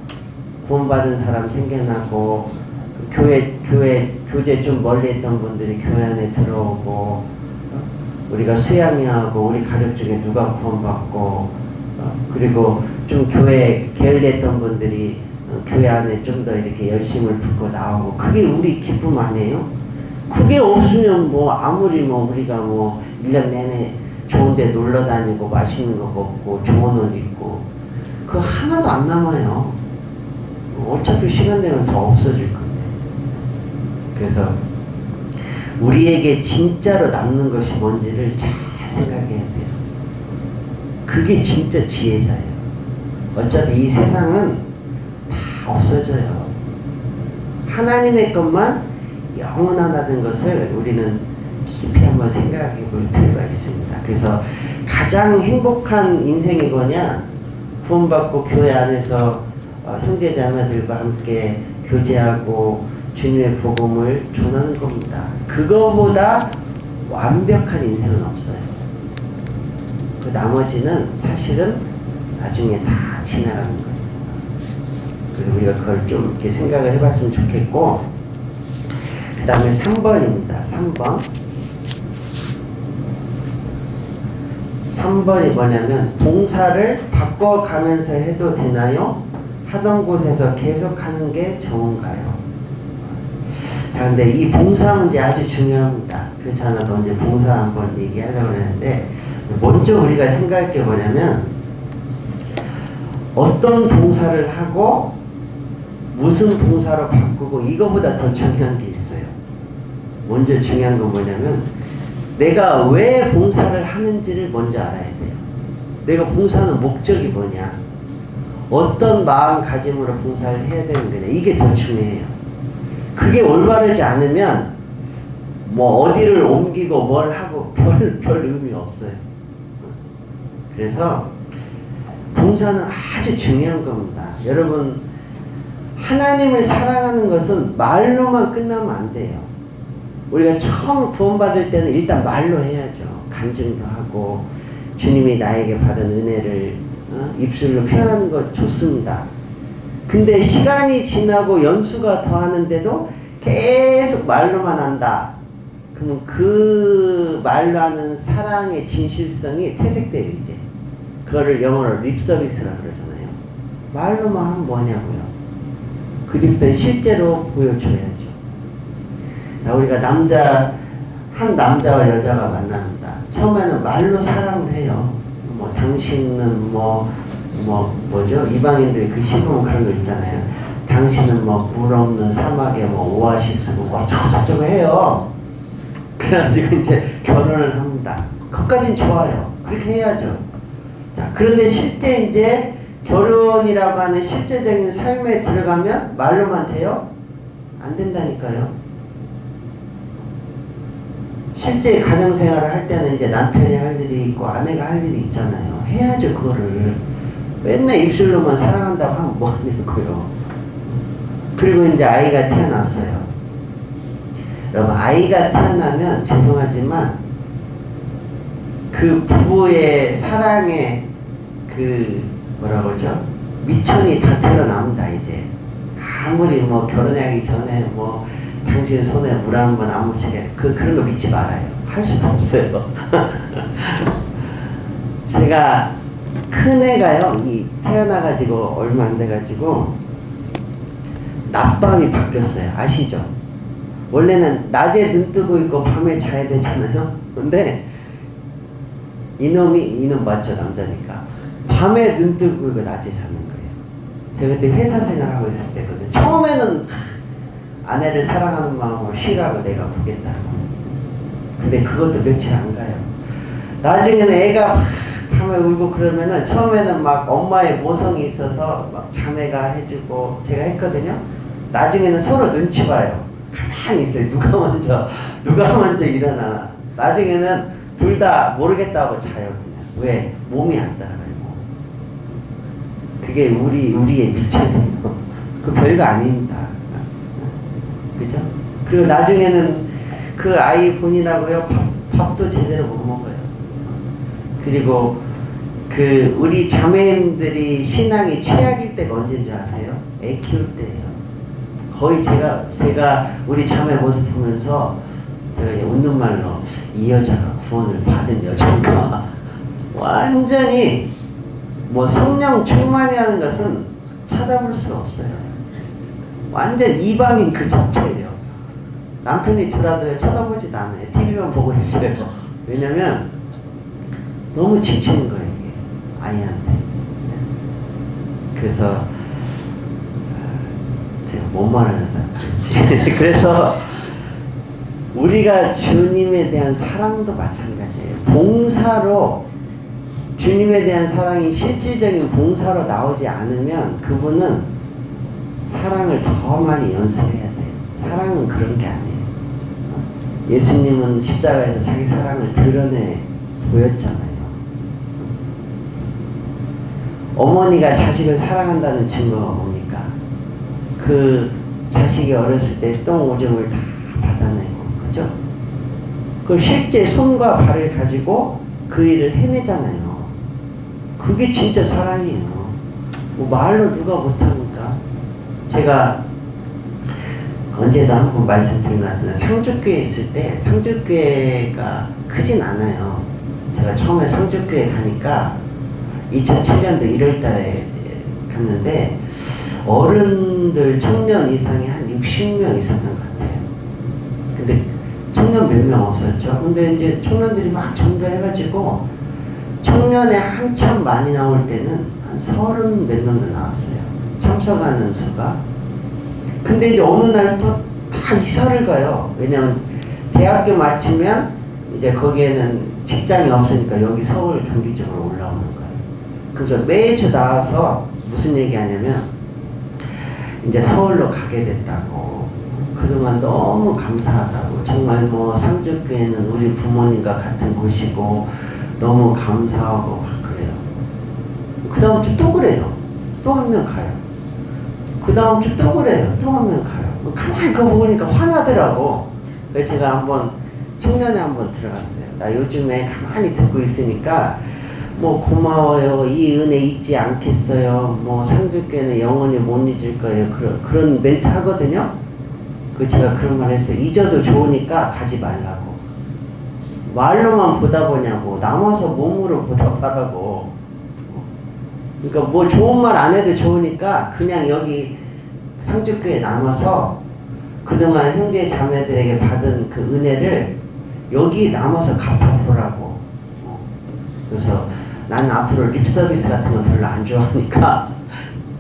구원받은 사람 생겨나고, 교제 좀 멀리 있던 분들이 교회 안에 들어오고, 우리가 수양회하고 우리 가족 중에 누가 구원받고, 그리고 좀 교회 게을리했던 분들이 교회 안에 좀 더 이렇게 열심을 붓고 나오고, 그게 우리 기쁨 아니에요? 그게 없으면 뭐 아무리 뭐 우리가 뭐 1년 내내 좋은 데 놀러 다니고 맛있는 거 먹고 좋은 옷 입고 그거 하나도 안 남아요. 어차피 시간 되면 다 없어질 건데. 그래서 우리에게 진짜로 남는 것이 뭔지를 잘 생각해야 돼요. 그게 진짜 지혜자예요. 어차피 이 세상은 다 없어져요. 하나님의 것만 영원하다는 것을 우리는 깊이 한번 생각해 볼 필요가 있습니다. 그래서 가장 행복한 인생이 뭐냐? 구원받고 교회 안에서 형제자매들과 함께 교제하고 주님의 복음을 전하는 겁니다. 그거보다 완벽한 인생은 없어요. 그 나머지는 사실은 나중에 다 지나가는 거예요. 그래서 우리가 그걸 좀 이렇게 생각을 해봤으면 좋겠고, 그 다음에 3번입니다. 3번. 3번이 뭐냐면, 봉사를 바꿔가면서 해도 되나요? 하던 곳에서 계속 하는 게 좋은가요? 자, 근데 이 봉사 문제 아주 중요합니다. 그렇잖아, 너 이제 봉사 한번 얘기하려고 했는데, 먼저 우리가 생각할 게 뭐냐면, 어떤 봉사를 하고 무슨 봉사로 바꾸고, 이거보다 더 중요한 게 있어요. 먼저 중요한 건 뭐냐면, 내가 왜 봉사를 하는지를 먼저 알아야 돼요. 내가 봉사하는 목적이 뭐냐, 어떤 마음가짐으로 봉사를 해야 되는 거냐, 이게 더 중요해요. 그게 올바르지 않으면 뭐 어디를 옮기고 뭘 하고 별 의미 없어요. 그래서 봉사는 아주 중요한 겁니다. 여러분, 하나님을 사랑하는 것은 말로만 끝나면 안 돼요. 우리가 처음 구원받을 때는 일단 말로 해야죠. 간증도 하고 주님이 나에게 받은 은혜를 입술로 표현하는 거 좋습니다. 근데 시간이 지나고 연수가 더하는데도 계속 말로만 한다. 그러면 그 말로 하는 사랑의 진실성이 퇴색돼요, 이제. 그거를 영어로 립서비스라고 그러잖아요. 말로만 하면 뭐냐고요. 그 뒤부터는 실제로 보여줘야죠. 자, 우리가 한 남자와 여자가 만납니다. 처음에는 말로 사랑을 해요. 뭐 당신은 뭐죠? 이방인들 그 시부모 그런 거 있잖아요. 당신은 뭐 물 없는 사막에 뭐 오아시스고 뭐 저거 해요. 그래가지고 이제 결혼을 합니다. 그것까진 좋아요. 그렇게 해야죠. 자, 그런데 실제 이제 결혼이라고 하는 실제적인 삶에 들어가면 말로만 돼요? 안 된다니까요. 실제 가정생활을 할 때는 이제 남편이 할 일이 있고 아내가 할 일이 있잖아요. 해야죠, 그거를. 맨날 입술로만 사랑한다고 하면 뭐하냐고요. 그리고 이제 아이가 태어났어요. 여러분, 아이가 태어나면 죄송하지만 그 부부의 사랑의 그 뭐라고 그러죠? 미천이 다 드러납니다, 이제. 아무리 뭐 결혼하기 전에 뭐 당신 손에 물 한 번 안 묻히게 그런 거 믿지 말아요. 할 수도 없어요. 제가 큰애가요, 태어나가지고 얼마 안 돼가지고 낮밤이 바뀌었어요. 아시죠? 원래는 낮에 눈 뜨고 있고 밤에 자야 되잖아요. 근데 이놈 맞죠, 남자니까. 밤에 눈 뜨고 있고 낮에 자는 거예요. 제가 그때 회사 생활하고 있을 때거든요. 처음에는 아내를 사랑하는 마음으로 쉬라고 내가 보겠다고. 근데 그것도 며칠 안 가요. 나중에는 애가 밤에 울고 그러면은 처음에는 막 엄마의 모성이 있어서 막 자매가 해주고 제가 했거든요. 나중에는 서로 눈치 봐요. 가만히 있어요. 누가 먼저 일어나나. 나중에는 둘 다 모르겠다고 자요, 그냥. 왜? 몸이 안 따라가요. 그게 우리의 미천이에요. 그 별거 아닙니다. 그죠? 그리고 나중에는 그 아이 본인하고요, 밥도 제대로 못 먹어요. 그리고 우리 자매님들이 신앙이 최악일 때가 언제인 줄 아세요? 애 키울 때예요. 거의 제가 우리 자매 모습 보면서 제가 이제 웃는 말로 이 여자가 구원을 받은 여자인가. 완전히 뭐 성령 충만이 하는 것은 찾아볼 수가 없어요. 완전 이방인 그 자체예요. 남편이 들어도 쳐다보지도 않아요. TV만 보고 있어요. 왜냐면 너무 지치는 거예요, 이게 아이한테. 그래서 제가 뭔 말을 하다 그랬지. 그래서 우리가 주님에 대한 사랑도 마찬가지예요. 봉사로 주님에 대한 사랑이 실질적인 봉사로 나오지 않으면 그분은 사랑을 더 많이 연습해야 돼요. 사랑은 그런 게 아니에요. 예수님은 십자가에서 자기 사랑을 드러내 보였잖아요. 어머니가 자식을 사랑한다는 증거가 뭡니까? 그 자식이 어렸을 때 똥 오줌을 다 받아내고, 그죠? 그 실제 손과 발을 가지고 그 일을 해내잖아요. 그게 진짜 사랑이에요. 뭐 말로 누가 못합니까? 제가 언제도 한번 말씀드린 것 같은데 상주교회 있을 때 상주교회가 크진 않아요. 제가 처음에 상주교회 가니까 2007년도 1월 달에 갔는데 어른들 청년 이상이 한 60명 있었던 것 같아요. 근데 청년 몇 명 없었죠. 근데 이제 청년들이 막 전도해가지고 청년에 한참 많이 나올 때는 한 30 몇 명도 나왔어요. 참석하는 수가. 근데 이제 어느 날 또 다 이사를 가요. 왜냐면 대학교 마치면 이제 거기에는 직장이 없으니까 여기 서울 경기 쪽으로 올라오는 거예요. 그래서 매주 나와서 무슨 얘기 하냐면 이제 서울로 가게 됐다고, 그동안 너무 감사하다고, 정말 뭐 상주교회는 우리 부모님과 같은 곳이고 너무 감사하고 막 그래요. 그 다음 주 또 그래요. 또 한 명 가요. 그 다음 주 또 그래요. 또 한 명 가요. 가만히 그거 보니까 화나더라고. 그래서 제가 한번 청년에 한번 들어갔어요. 나 요즘에 가만히 듣고 있으니까 뭐 고마워요, 이 은혜 잊지 않겠어요, 뭐 상주교회는 영원히 못 잊을 거예요, 그런 멘트 하거든요. 그 제가 그런 말 했어요. 잊어도 좋으니까 가지 말라고. 말로만 보다 보냐고, 남아서 몸으로 보답하라고. 그러니까 뭐 좋은 말 안 해도 좋으니까 그냥 여기 상주교회에 남아서 그동안 형제 자매들에게 받은 그 은혜를 여기 남아서 갚아보라고. 그래서 난 앞으로 립서비스 같은 거 별로 안 좋아하니까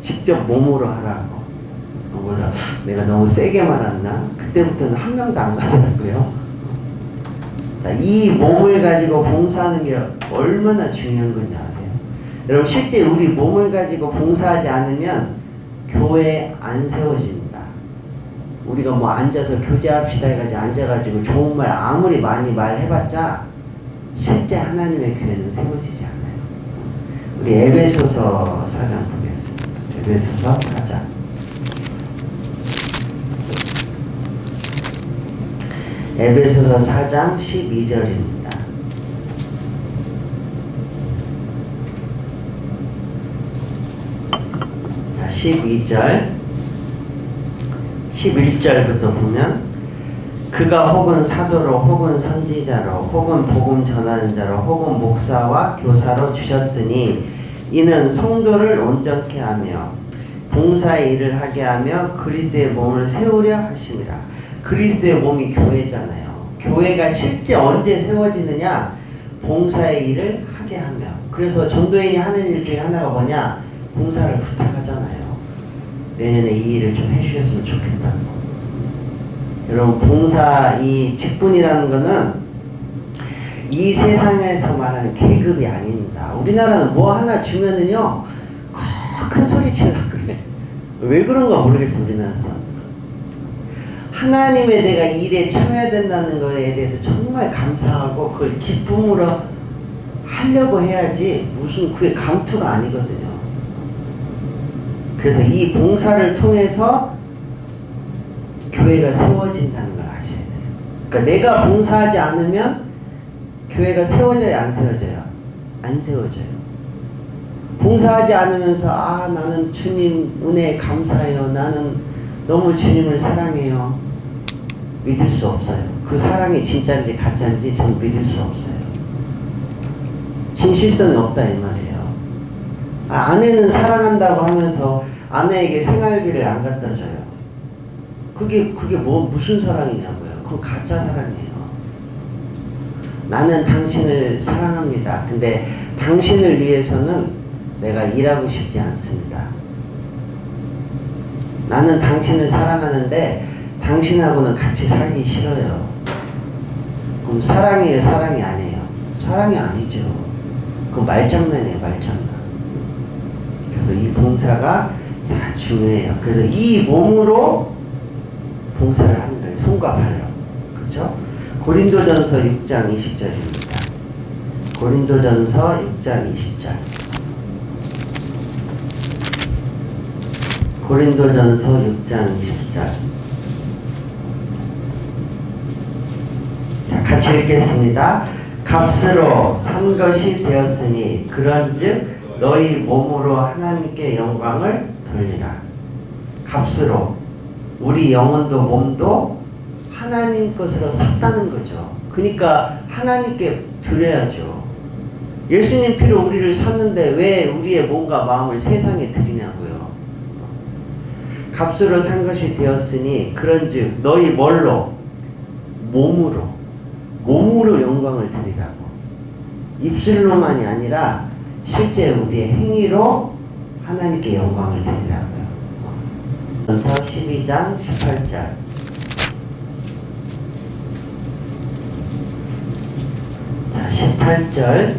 직접 몸으로 하라고. 몰라, 내가 너무 세게 말았나? 그때부터는 한 명도 안 가더라고요. 이 몸을 가지고 봉사하는 게 얼마나 중요한 건지 아세요? 여러분, 실제 우리 몸을 가지고 봉사하지 않으면 교회 안 세워집니다. 우리가 뭐 앉아서 교제합시다 해가지고 앉아가지고 좋은 말 아무리 많이 말해봤자 실제 하나님의 교회는 세워지지 않아요. 우리 에베소서 4장 보겠습니다. 에베소서 4장. 에베소서 4장 12절입니다. 자, 12절. 11절부터 보면 그가 혹은 사도로 혹은 선지자로 혹은 복음 전하는 자로 혹은 목사와 교사로 주셨으니 이는 성도를 온전케 하며 봉사의 일을 하게 하며 그리스도의 몸을 세우려 하심이라. 그리스도의 몸이 교회잖아요. 교회가 실제 언제 세워지느냐? 봉사의 일을 하게 하며. 그래서 전도인이 하는 일 중에 하나가 뭐냐? 봉사를 부탁하잖아요. 내년에 이 일을 좀 해주셨으면 좋겠다고. 여러분, 봉사, 이 직분이라는 거는 이 세상에서 말하는 계급이 아닙니다. 우리나라는 뭐 하나 주면은요, 큰 소리 치려고 그래. 왜 그런가 모르겠어, 우리나라 사람들. 하나님의 내가 일에 참여된다는 거에 대해서 정말 감사하고 그걸 기쁨으로 하려고 해야지 무슨 그게 감투가 아니거든요. 그래서 이 봉사를 통해서 교회가 세워진다는 걸 아셔야 돼요. 그러니까 내가 봉사하지 않으면 교회가 세워져요, 안 세워져요? 안 세워져요. 봉사하지 않으면서 아, 나는 주님 은혜에 감사해요, 나는 너무 주님을 사랑해요, 믿을 수 없어요. 그 사랑이 진짜인지 가짜인지 전 믿을 수 없어요. 진실성이 없다 이 말이에요. 아, 아내는 사랑한다고 하면서 아내에게 생활비를 안 갖다 줘요. 그게 뭐 무슨 사랑이냐고요. 그거 가짜 사랑이에요. 나는 당신을 사랑합니다. 근데 당신을 위해서는 내가 일하고 싶지 않습니다. 나는 당신을 사랑하는데 당신하고는 같이 살기 싫어요. 그럼 사랑이에요, 사랑이 아니에요? 사랑이 아니죠. 그건 말장난이에요, 말장난. 그래서 이 봉사가 다 중요해요. 그래서 이 몸으로 봉사를 하는 거예요. 손과 발로. 그렇죠? 고린도전서 6장 20절입니다. 고린도전서 6장 20절. 고린도전서 6장 20절. 자, 같이 읽겠습니다. 값으로 산 것이 되었으니 그런즉 너희 몸으로 하나님께 영광을 돌리라. 값으로 우리 영혼도 몸도 하나님 것으로 샀다는 거죠. 그러니까 하나님께 드려야죠. 예수님 피로 우리를 샀는데 왜 우리의 몸과 마음을 세상에 드리냐고요. 값으로 산 것이 되었으니 그런즉 너희 뭘로? 몸으로 영광을 드리라고. 입술로만이 아니라 실제 우리의 행위로 하나님께 영광을 드리라고요. 전서 12장 18절. 자, 18절.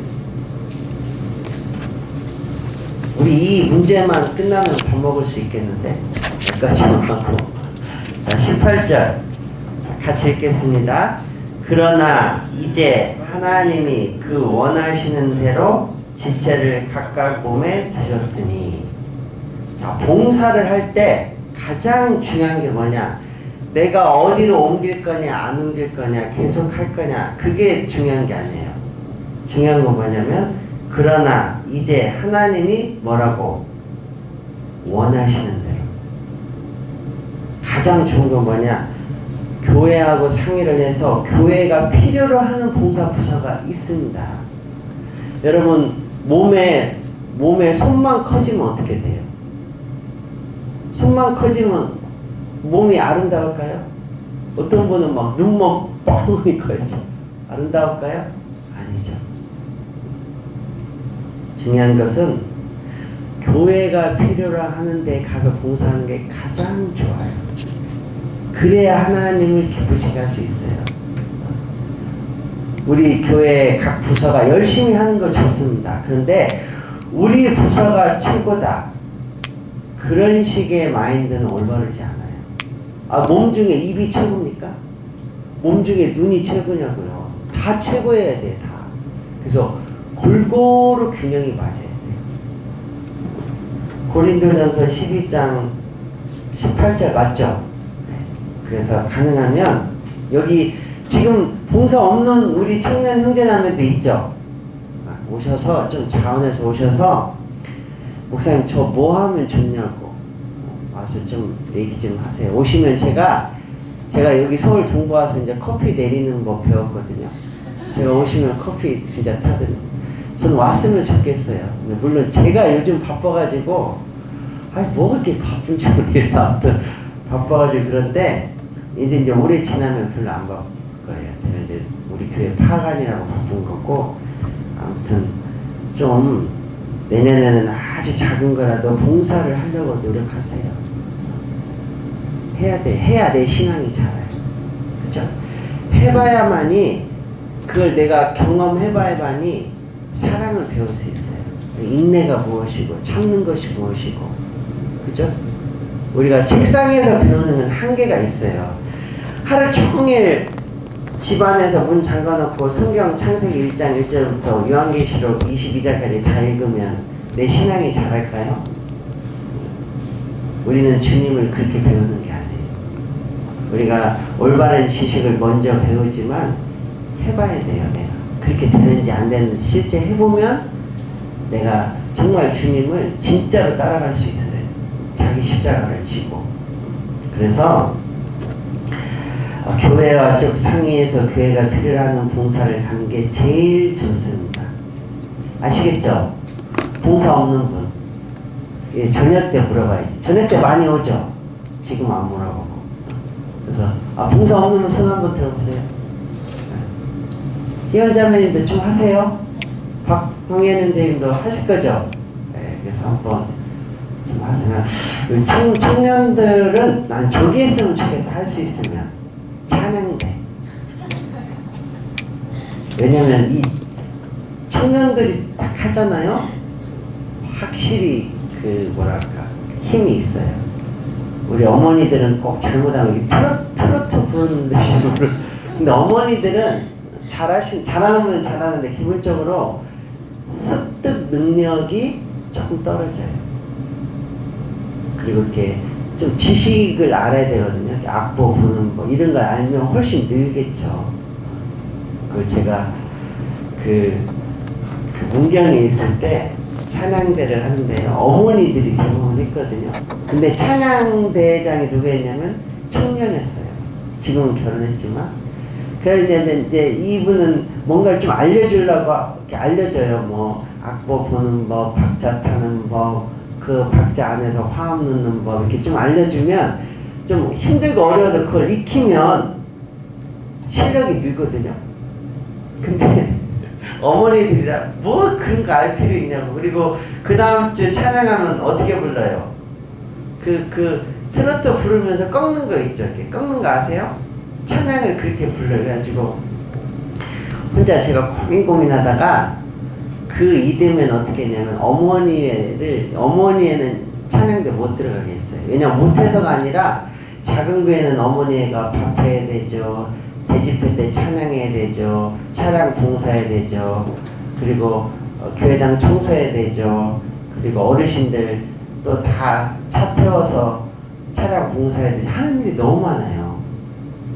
우리 이 문제만 끝나면 밥 먹을 수 있겠는데? 여기까지만 하고. 자, 18절. 같이 읽겠습니다. 그러나 이제 하나님이 그 원하시는 대로 지체를 각각 몸에 드셨으니. 자, 봉사를 할 때 가장 중요한 게 뭐냐? 내가 어디로 옮길 거냐, 안 옮길 거냐, 계속 할 거냐, 그게 중요한 게 아니에요. 중요한 건 뭐냐면, 그러나 이제 하나님이 뭐라고? 원하시는 대로. 가장 좋은 건 뭐냐? 교회하고 상의를 해서 교회가 필요로 하는 봉사 부서가 있습니다. 여러분, 몸에 손만 커지면 어떻게 돼요? 손만 커지면 몸이 아름다울까요? 어떤 분은 막 눈만 뻥이 커야죠. 아름다울까요? 아니죠. 중요한 것은 교회가 필요로 하는데 가서 봉사하는 게 가장 좋아요. 그래야 하나님을 기쁘시게 할 수 있어요. 우리 교회 각 부서가 열심히 하는 거 좋습니다. 그런데 우리 부서가 최고다. 그런 식의 마인드는 올바르지 않아요. 아, 몸 중에 입이 최고입니까? 몸 중에 눈이 최고냐고요. 다 최고여야 돼, 다. 그래서 골고루 균형이 맞아야 돼요. 고린도전서 12장 18절 맞죠? 그래서 가능하면 여기 지금 봉사 없는 우리 청년 형제자매들 있죠? 오셔서 좀 자원해서 오셔서 목사님 저 뭐 하면 좋냐고 와서 좀 얘기 좀 하세요. 오시면 제가 여기 서울 동부 와서 이제 커피 내리는 거 배웠거든요. 제가 오시면 커피 진짜 타드립니다. 저는 왔으면 좋겠어요. 물론 제가 요즘 바빠가지고 뭐가 이렇게 바쁜지 모르겠어. 아무튼 바빠가지고 그런데 이제 오래 지나면 별로 안 바쁠 거예요. 제가 이제 우리 교회 파간이라고 바쁜 거고 아무튼 좀 내년에는 아주 작은 거라도 봉사를 하려고 노력하세요. 해야 돼. 해야 내 신앙이 자라요. 그죠? 해봐야만이 그걸 내가 경험해봐야만이 사랑을 배울 수 있어요. 인내가 무엇이고 참는 것이 무엇이고 그죠? 우리가 책상에서 배우는 건 한계가 있어요. 하루 종일 집안에서 문 잠가놓고 성경 창세기 1장 1절부터 요한계시록 22장까지 다 읽으면 내 신앙이 자랄까요? 우리는 주님을 그렇게 배우는 게 아니에요. 우리가 올바른 지식을 먼저 배우지만 해봐야 돼요. 내가 그렇게 되는지 안 되는지 실제 해보면 내가 정말 주님을 진짜로 따라갈 수 있어요. 자기 십자가를 지고. 그래서 교회와 쭉 상의해서 교회가 필요로 하는 봉사를 가는 게 제일 좋습니다. 아시겠죠? 봉사 없는 분. 예, 저녁 때 물어봐야지. 저녁 때 많이 오죠? 지금 안 물어보고. 그래서 봉사 없는 분 손 한번 들어보세요. 희원자매님도 좀 하세요. 박동현 형제님도 하실 거죠? 네, 그래서 한번 좀 하세요. 청년들은 난 저기 있으면 좋겠어. 할 수 있으면 찬양대. 왜냐면 이 청년들이 딱 하잖아요. 확실히 그 뭐랄까 힘이 있어요. 우리 어머니들은 꼭 잘못하면 이게 트로트 부르는 듯이 근데 어머니들은 잘하는 분 잘하는데 기본적으로 습득 능력이 조금 떨어져요. 그리고 이렇게 좀 지식을 알아야 되거든요. 악보 보는 거 이런 걸 알면 훨씬 늘겠죠. 그걸 제가 그 문경에 있을 때 찬양대를 하는데 어머니들이 대부분 했거든요. 근데 찬양대장이 누구였냐면 청년이었어요. 지금은 결혼했지만. 그래서 이제 이분은 뭔가를 좀 알려주려고 이렇게 알려줘요. 뭐 악보 보는 법, 박자 타는 법, 그 박자 안에서 화음 넣는 법 이렇게 좀 알려주면 좀 힘들고 어려워도 그걸 익히면 실력이 늘거든요. 근데 어머니들이라 뭐 그런 거 알 필요 있냐고. 그리고 그 다음 주 찬양하면 어떻게 불러요? 그 트로트 부르면서 꺾는 거 있죠. 이렇게 꺾는 거 아세요? 찬양을 그렇게 불러요. 그래가지고 혼자 제가 고민하다가 그 이듬해는 어떻게 했냐면 어머니에는 찬양대 못 들어가게 했어요. 왜냐면 못해서가 아니라 작은 교회는 어머니가 밥해야 되죠. 대집회 때 찬양해야 되죠. 차량 봉사해야 되죠. 그리고 교회당 청소해야 되죠. 그리고 어르신들 또 다 차 태워서 차량 봉사해야 되죠. 하는 일이 너무 많아요.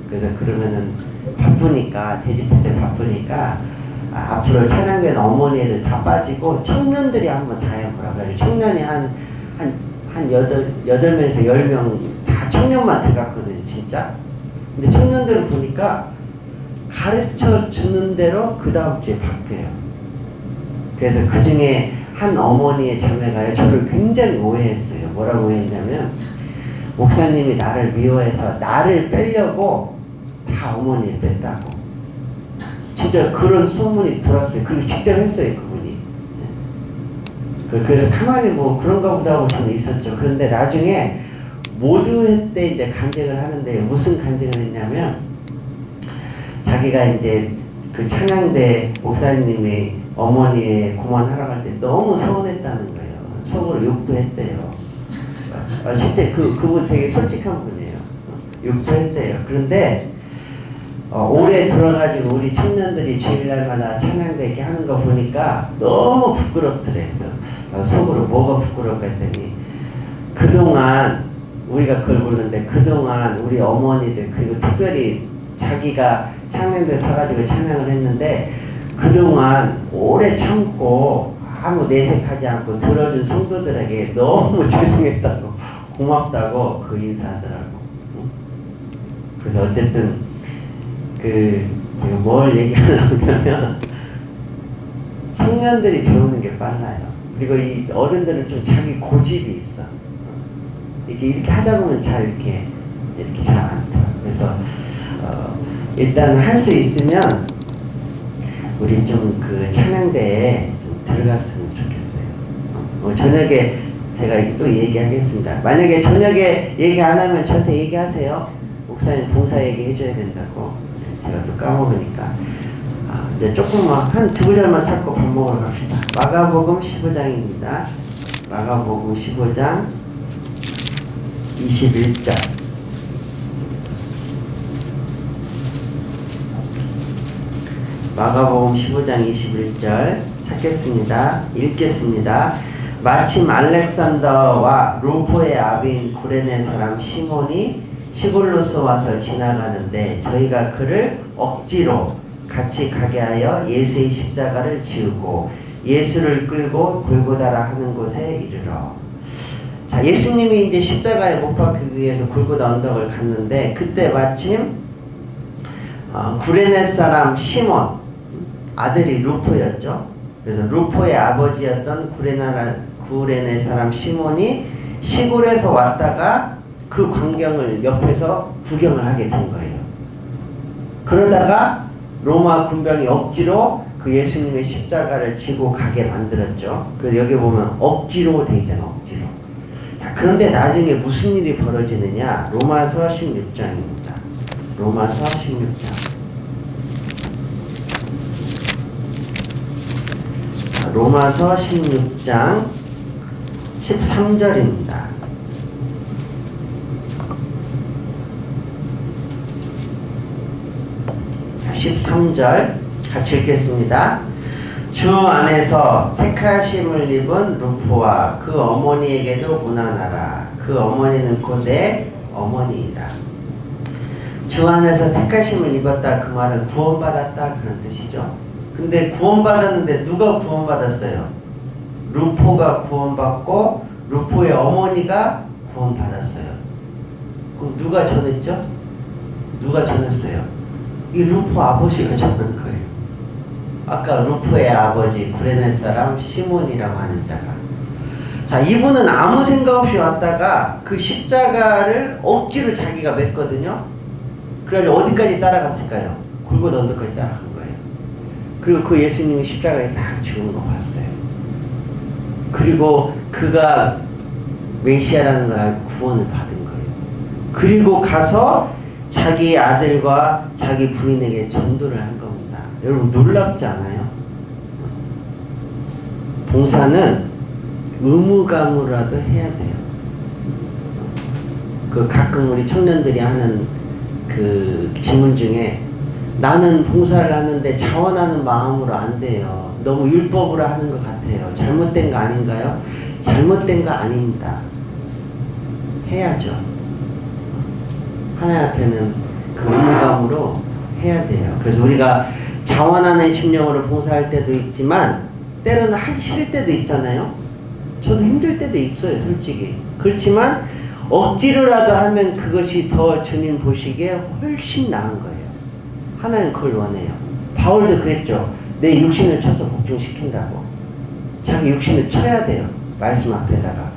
그래서 그러면은 바쁘니까 대집회 때 바쁘니까 앞으로 찬양된 어머니를 다 빠지고 청년들이 한번 다 해보라. 그래서 청년이 한 8명에서 10명 다 청년만 들어갔거든요. 진짜. 근데 청년들을 보니까 가르쳐 주는 대로 그 다음 주에 바뀌어요. 그래서 그 중에 한 어머니의 자매가요, 저를 굉장히 오해했어요. 뭐라고 오해했냐면, 목사님이 나를 미워해서 나를 빼려고 다 어머니를 뺐다고. 진짜 그런 소문이 돌았어요. 그리고 직접 했어요, 그분이. 그래서 가만히 뭐 그런가 보다 하고 저는 있었죠. 그런데 나중에 모두회 때 이제 간증을 하는데 무슨 간증을 했냐면, 자기가 이제 그 찬양대 목사님이 어머니의 고만하러 갈 때 너무 서운했다는 거예요. 속으로 욕도 했대요. 실제 그분 되게 솔직한 분이에요. 욕도 했대요. 그런데 올해 들어가지고 우리 청년들이 주일날마다 찬양대 이렇게 하는 거 보니까 너무 부끄럽더래서 속으로 뭐가 부끄럽까 했더니, 그동안 우리가 그걸 부르는데 그동안 우리 어머니들, 그리고 특별히 자기가 찬양대 서가지고 찬양을 했는데 그동안 오래 참고 아무 내색하지 않고 들어준 성도들에게 너무 죄송했다고, 고맙다고 그 인사하더라고. 그래서 어쨌든 제가 뭘 얘기하려고 하면, 청년들이 배우는 게 빨라요. 그리고 이 어른들은 좀 자기 고집이 있어. 이렇게 하자 보면 이렇게 잘 안 돼요. 그래서 일단 할 수 있으면 우리 좀 그 찬양대에 좀 들어갔으면 좋겠어요. 저녁에 제가 또 얘기하겠습니다. 만약에 저녁에 얘기 안 하면 저한테 얘기하세요. 목사님 봉사 얘기 해줘야 된다고. 제가 또 까먹으니까. 이제 조금만 한 두 구절만 찾고 밥 먹으러 갑시다. 마가복음 15장입니다. 마가복음 15장 21절. 마가복음 15장 21절 찾겠습니다. 읽겠습니다. 마침 알렉산더와 루포의 아비인 구레네 사람 시몬이 시골로서 와서 지나가는데 저희가 그를 억지로 같이 가게 하여 예수의 십자가를 지우고 예수를 끌고 골고다라 하는 곳에 이르러. 자, 예수님이 이제 십자가에 못 박히기 위해서 골고다 언덕을 갔는데, 그때 마침 구레네 사람 시몬, 아들이 루포였죠. 그래서 루포의 아버지였던 구레네 사람 시몬이 시골에서 왔다가 그 광경을 옆에서 구경을 하게 된 거예요. 그러다가 로마 군병이 억지로 그 예수님의 십자가를 지고 가게 만들었죠. 그래서 여기 보면 억지로 돼 있잖아, 억지로. 자, 그런데 나중에 무슨 일이 벌어지느냐? 로마서 16장입니다. 로마서 16장. 로마서 16장 13절입니다. 13절 같이 읽겠습니다. 주 안에서 택하심을 입은 루포와 그 어머니에게도 문안하라. 그 어머니는 곧내 어머니이다. 주 안에서 택하심을 입었다, 그 말은 구원받았다 그런 뜻이죠. 근데 구원받았는데 누가 구원받았어요? 루포가 구원받고 루포의 어머니가 구원받았어요. 그럼 누가 전했죠? 누가 전했어요? 이 루포 아버지가 전한 거예요. 아까 루포의 아버지 구레네 사람 시몬이라고 하는 자가. 자, 이분은 아무 생각 없이 왔다가 그 십자가를 억지로 자기가 맸거든요. 그래가지고 어디까지 따라갔을까요? 골고다 언덕까지 따라간 거예요. 그리고 그 예수님이 십자가에 다 죽은 거 봤어요. 그리고 그가 메시아라는 걸 알고 구원을 받은 거예요. 그리고 가서 자기 아들과 자기 부인에게 전도를 한 겁니다. 여러분 놀랍지 않아요? 봉사는 의무감으로라도 해야 돼요. 그 가끔 우리 청년들이 하는 그 질문 중에 나는 봉사를 하는데 자원하는 마음으로 안 돼요. 너무 율법으로 하는 것 같아요. 잘못된 거 아닌가요? 잘못된 거 아닙니다. 해야죠. 하나님 앞에는 그 의무감으로 해야 돼요. 그래서 우리가 자원하는 심령으로 봉사할 때도 있지만 때로는 하기 싫을 때도 있잖아요. 저도 힘들 때도 있어요, 솔직히. 그렇지만 억지로라도 하면 그것이 더 주님 보시기에 훨씬 나은 거예요. 하나님 그걸 원해요. 바울도 그랬죠. 내 육신을 쳐서 복종시킨다고. 자기 육신을 쳐야 돼요. 말씀 앞에다가.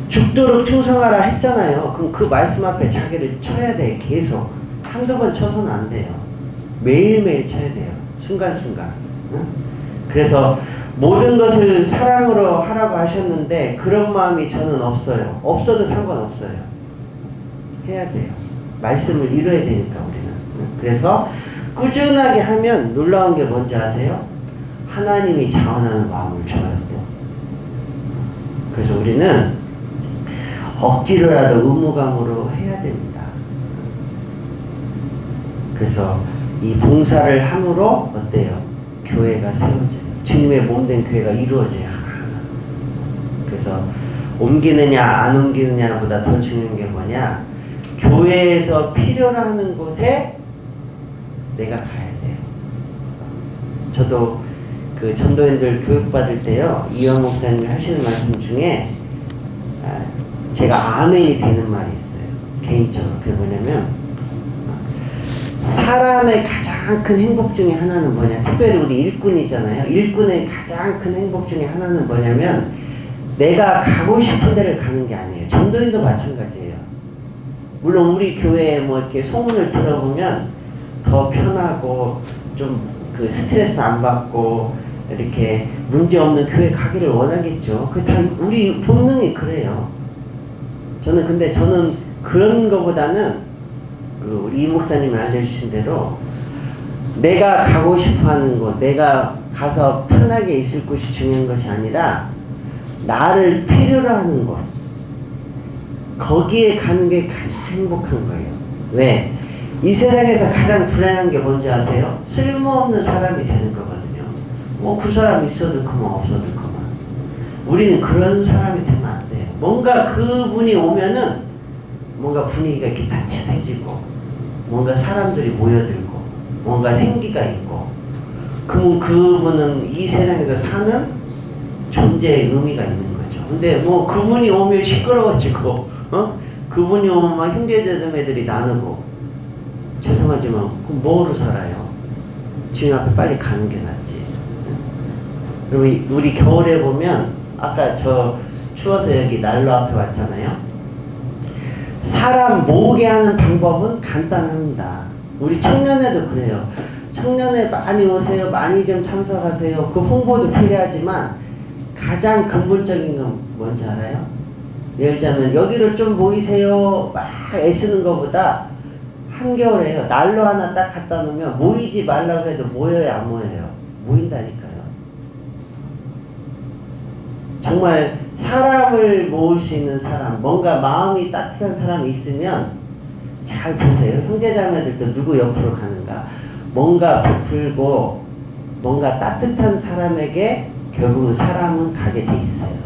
죽도록 충성하라 했잖아요. 그럼 그 말씀 앞에 자기를 쳐야 돼. 계속. 한두 번 쳐서는 안 돼요. 매일매일 쳐야 돼요. 순간순간. 응? 그래서 모든 것을 사랑으로 하라고 하셨는데 그런 마음이 저는 없어요. 없어도 상관없어요. 해야 돼요. 말씀을 이뤄야 되니까 우리는. 그래서 꾸준하게 하면 놀라운 게 뭔지 아세요? 하나님이 자원하는 마음을 줘요 또. 그래서 우리는 억지로라도 의무감으로 해야 됩니다. 그래서 이 봉사를 함으로 어때요? 교회가 세워져요. 주님의 몸된 교회가 이루어져요. 하나하나. 그래서 옮기느냐 안 옮기느냐보다 더 중요한 게 뭐냐? 교회에서 필요로 하는 곳에 내가 가야 돼요. 저도 그 전도인들 교육받을 때요, 이영 목사님이 하시는 말씀 중에 제가 아멘이 되는 말이 있어요. 개인적으로. 그게 뭐냐면 사람의 가장 큰 행복 중에 하나는 뭐냐, 특별히 우리 일꾼이잖아요. 일꾼의 가장 큰 행복 중에 하나는 뭐냐면 내가 가고 싶은 데를 가는 게 아니에요. 전도인도 마찬가지예요. 물론 우리 교회에 뭐 이렇게 소문을 들어보면 더 편하고 좀 그 스트레스 안 받고 이렇게 문제 없는 교회 가기를 원하겠죠. 그 다 우리 본능이 그래요. 근데 저는 그런 거보다는 그 우리 이 목사님이 알려주신 대로 내가 가고 싶어 하는 곳, 내가 가서 편하게 있을 곳이 중요한 것이 아니라 나를 필요로 하는 곳, 거기에 가는 게 가장 행복한 거예요. 왜? 이 세상에서 가장 불행한 게 뭔지 아세요? 쓸모없는 사람이 되는 거거든요. 뭐 그 사람 있어도 그만 없어도 그만. 우리는 그런 사람이 되면 안 돼요. 뭔가 그분이 오면은 뭔가 분위기가 이렇게 따뜻해지고 뭔가 사람들이 모여들고 뭔가 생기가 있고, 그러면 그분은 이 세상에서 사는 존재의 의미가 있는 거죠. 근데 뭐 그분이 오면 시끄러워지고 그분이 오면 막 형제자매들이 나누고, 죄송하지만 그럼 뭐로 살아요? 주님 앞에 빨리 가는 게 낫지. 그럼 우리 겨울에 보면 아까 저 추워서 여기 난로 앞에 왔잖아요. 사람 모으게 하는 방법은 간단합니다. 우리 청년회도 그래요. 청년회 많이 오세요. 많이 좀 참석하세요. 그 홍보도 필요하지만 가장 근본적인 건 뭔지 알아요? 예를 들자면 여기를 좀 모이세요 막 애쓰는 것보다 한겨울에요. 난로 하나 딱 갖다 놓으면 모이지 말라고 해도 모여요, 안 모여요? 모인다니까요. 정말 사람을 모을 수 있는 사람, 뭔가 마음이 따뜻한 사람이 있으면, 잘 보세요. 형제자매들도 누구 옆으로 가는가? 뭔가 베풀고 뭔가 따뜻한 사람에게 결국 사람은 가게 돼 있어요.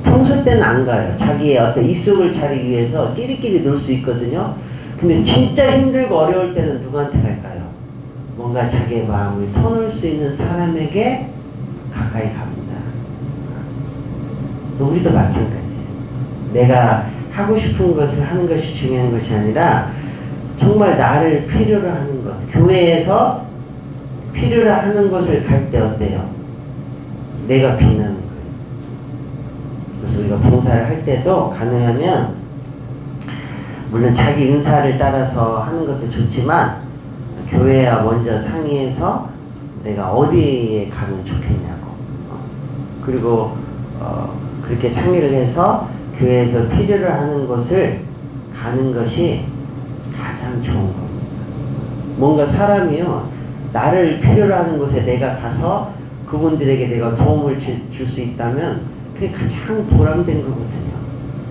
평소 때는 안 가요. 자기의 어떤 입속을 차리기 위해서 끼리끼리 놀 수 있거든요. 근데 진짜 힘들고 어려울 때는 누구한테 갈까요? 뭔가 자기의 마음을 터놓을 수 있는 사람에게 가까이 갑니다. 우리도 마찬가지예요. 내가 하고 싶은 것을 하는 것이 중요한 것이 아니라 정말 나를 필요로 하는 것, 교회에서 필요로 하는 것을 갈 때 어때요? 내가 빛나는 거예요. 그래서 우리가 봉사를 할 때도 가능하면 물론 자기 은사를 따라서 하는 것도 좋지만 교회와 먼저 상의해서 내가 어디에 가면 좋겠냐고 그리고 그렇게 상의를 해서 교회에서 필요로 하는 것을 가는 것이 가장 좋은 겁니다. 뭔가 사람이요 나를 필요로 하는 곳에 내가 가서 그분들에게 내가 도움을 줄 수 있다면 그게 가장 보람된 거거든요.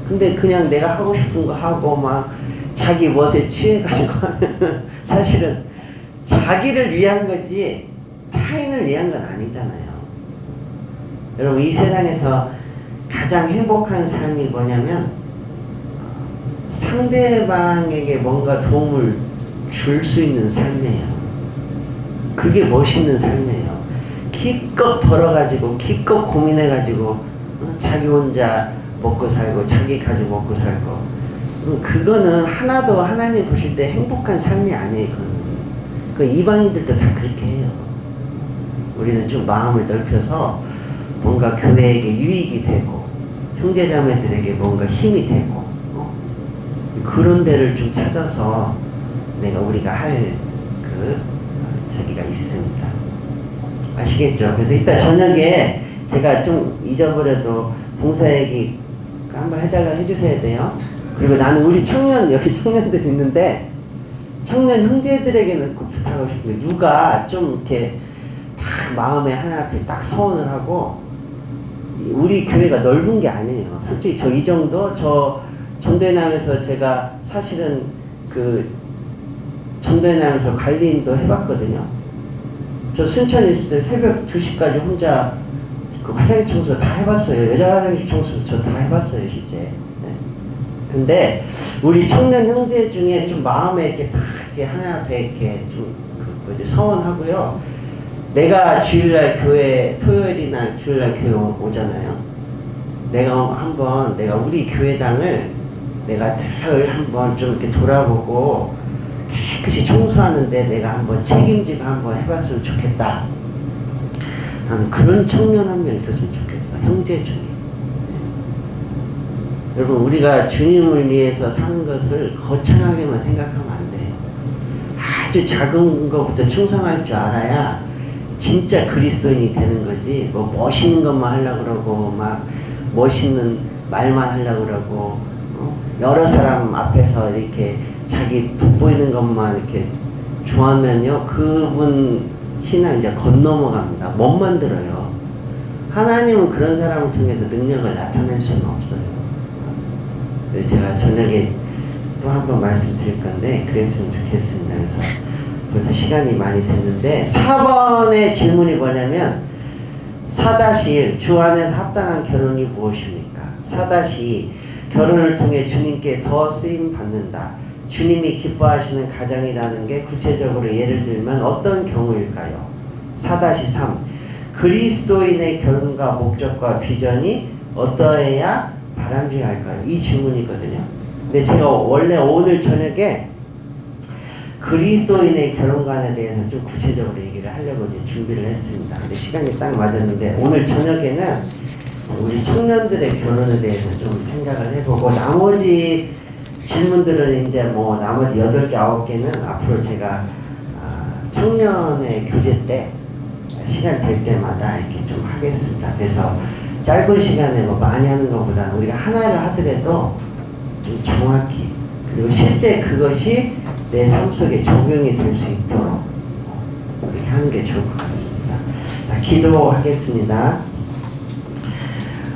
근데 그냥 내가 하고 싶은 거 하고 막 자기 멋에 취해가지고 하면 사실은 자기를 위한 거지 타인을 위한 건 아니잖아요. 여러분 이 세상에서 가장 행복한 삶이 뭐냐면 상대방에게 뭔가 도움을 줄 수 있는 삶이에요. 그게 멋있는 삶이에요. 기껏 벌어가지고 기껏 고민해가지고 자기 혼자 먹고 살고 자기 가족 먹고 살고 그거는 하나도 하나님 보실 때 행복한 삶이 아니에요. 그 이방인들도 다 그렇게 해요. 우리는 좀 마음을 넓혀서 뭔가 교회에게 유익이 되고 형제자매들에게 뭔가 힘이 되고 그런 데를 좀 찾아서 우리가 할 저기가 있습니다. 아시겠죠? 그래서 이따 저녁에 제가 좀 잊어버려도 봉사 얘기 한번 해달라고 해주셔야 돼요. 그리고 나는 우리 청년, 여기 청년들 있는데 청년 형제들에게는 꼭 부탁하고 싶은데 누가 좀 이렇게 딱 마음에 하나 앞에 딱 서원을 하고 우리 교회가 넓은 게 아니에요. 솔직히 저 이 정도 저 전도회 나면서 제가 사실은 전도회 나면서 관리인도 해봤거든요. 저 순천에 있을 때 새벽 2시까지 혼자 화장실 청소 다 해봤어요. 여자 화장실 청소도 저 다 해봤어요, 실제. 네. 근데 우리 청년 형제 중에 좀 마음에 이렇게 딱 이렇게 하나 앞에 이렇게 좀 서원하고요. 내가 주일날 교회 토요일이나 주일날 교회 오잖아요. 내가 우리 교회당을 내가 늘 한번 좀 이렇게 돌아보고 깨끗이 청소하는데 내가 한번 책임지고 한번 해봤으면 좋겠다. 나는 그런 청년 한 명 있었으면 좋겠어. 형제 중에. 여러분 우리가 주님을 위해서 사는 것을 거창하게만 생각하면 안 돼요. 아주 작은 것부터 충성할 줄 알아야 진짜 그리스도인이 되는 거지. 뭐 멋있는 것만 하려고 그러고 막 멋있는 말만 하려고 그러고 여러 사람 앞에서 이렇게 자기 돋보이는 것만 이렇게 좋아하면요 그분 신앙 이제 건너먹합니다. 못 만들어요. 하나님은 그런 사람을 통해서 능력을 나타낼 수는 없어요. 제가 저녁에 또 한 번 말씀드릴 건데 그랬으면 좋겠습니다. 그래서 벌써 시간이 많이 됐는데 4번의 질문이 뭐냐면 4-1 주 안에서 합당한 결혼이 무엇입니까? 4-2 결혼을 통해 주님께 더 쓰임 받는다. 주님이 기뻐하시는 가정이라는 게 구체적으로 예를 들면 어떤 경우일까요? 4-3 그리스도인의 결혼과 목적과 비전이 어떠해야 바람직할까요? 이 질문이거든요. 근데 제가 원래 오늘 저녁에 그리스도인의 결혼관에 대해서 좀 구체적으로 얘기를 하려고 이제 준비를 했습니다. 근데 시간이 딱 맞았는데 오늘 저녁에는 우리 청년들의 결혼에 대해서 좀 생각을 해보고 나머지 질문들은 이제 뭐 나머지 8개, 9개는 앞으로 제가 청년의 교제 때 시간 될 때마다 이렇게 좀 하겠습니다. 그래서 짧은 시간에 뭐 많이 하는 것보다는 우리가 하나를 하더라도 좀 정확히 그리고 실제 그것이 내 삶 속에 적용이 될 수 있도록 그렇게 하는 게 좋을 것 같습니다. 자, 기도하겠습니다.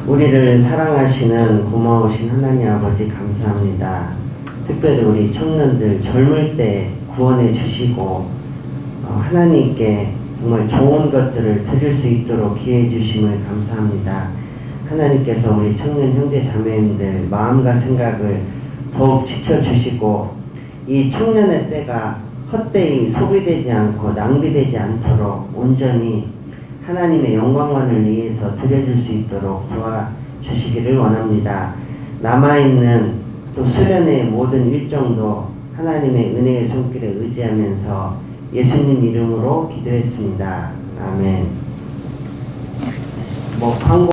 우리를 사랑하시는 고마우신 하나님 아버지 감사합니다. 특별히 우리 청년들 젊을 때 구원해 주시고 하나님께 정말 좋은 것들을 드릴 수 있도록 기회해 주심을 감사합니다. 하나님께서 우리 청년 형제 자매님들 마음과 생각을 더욱 지켜주시고 이 청년의 때가 헛되이 소비되지 않고 낭비되지 않도록 온전히 하나님의 영광만을 위해서 드려줄 수 있도록 주시기를 원합니다. 남아있는 또 수련의 모든 일정도 하나님의 은혜의 손길에 의지하면서 예수님 이름으로 기도했습니다. 아멘. 광고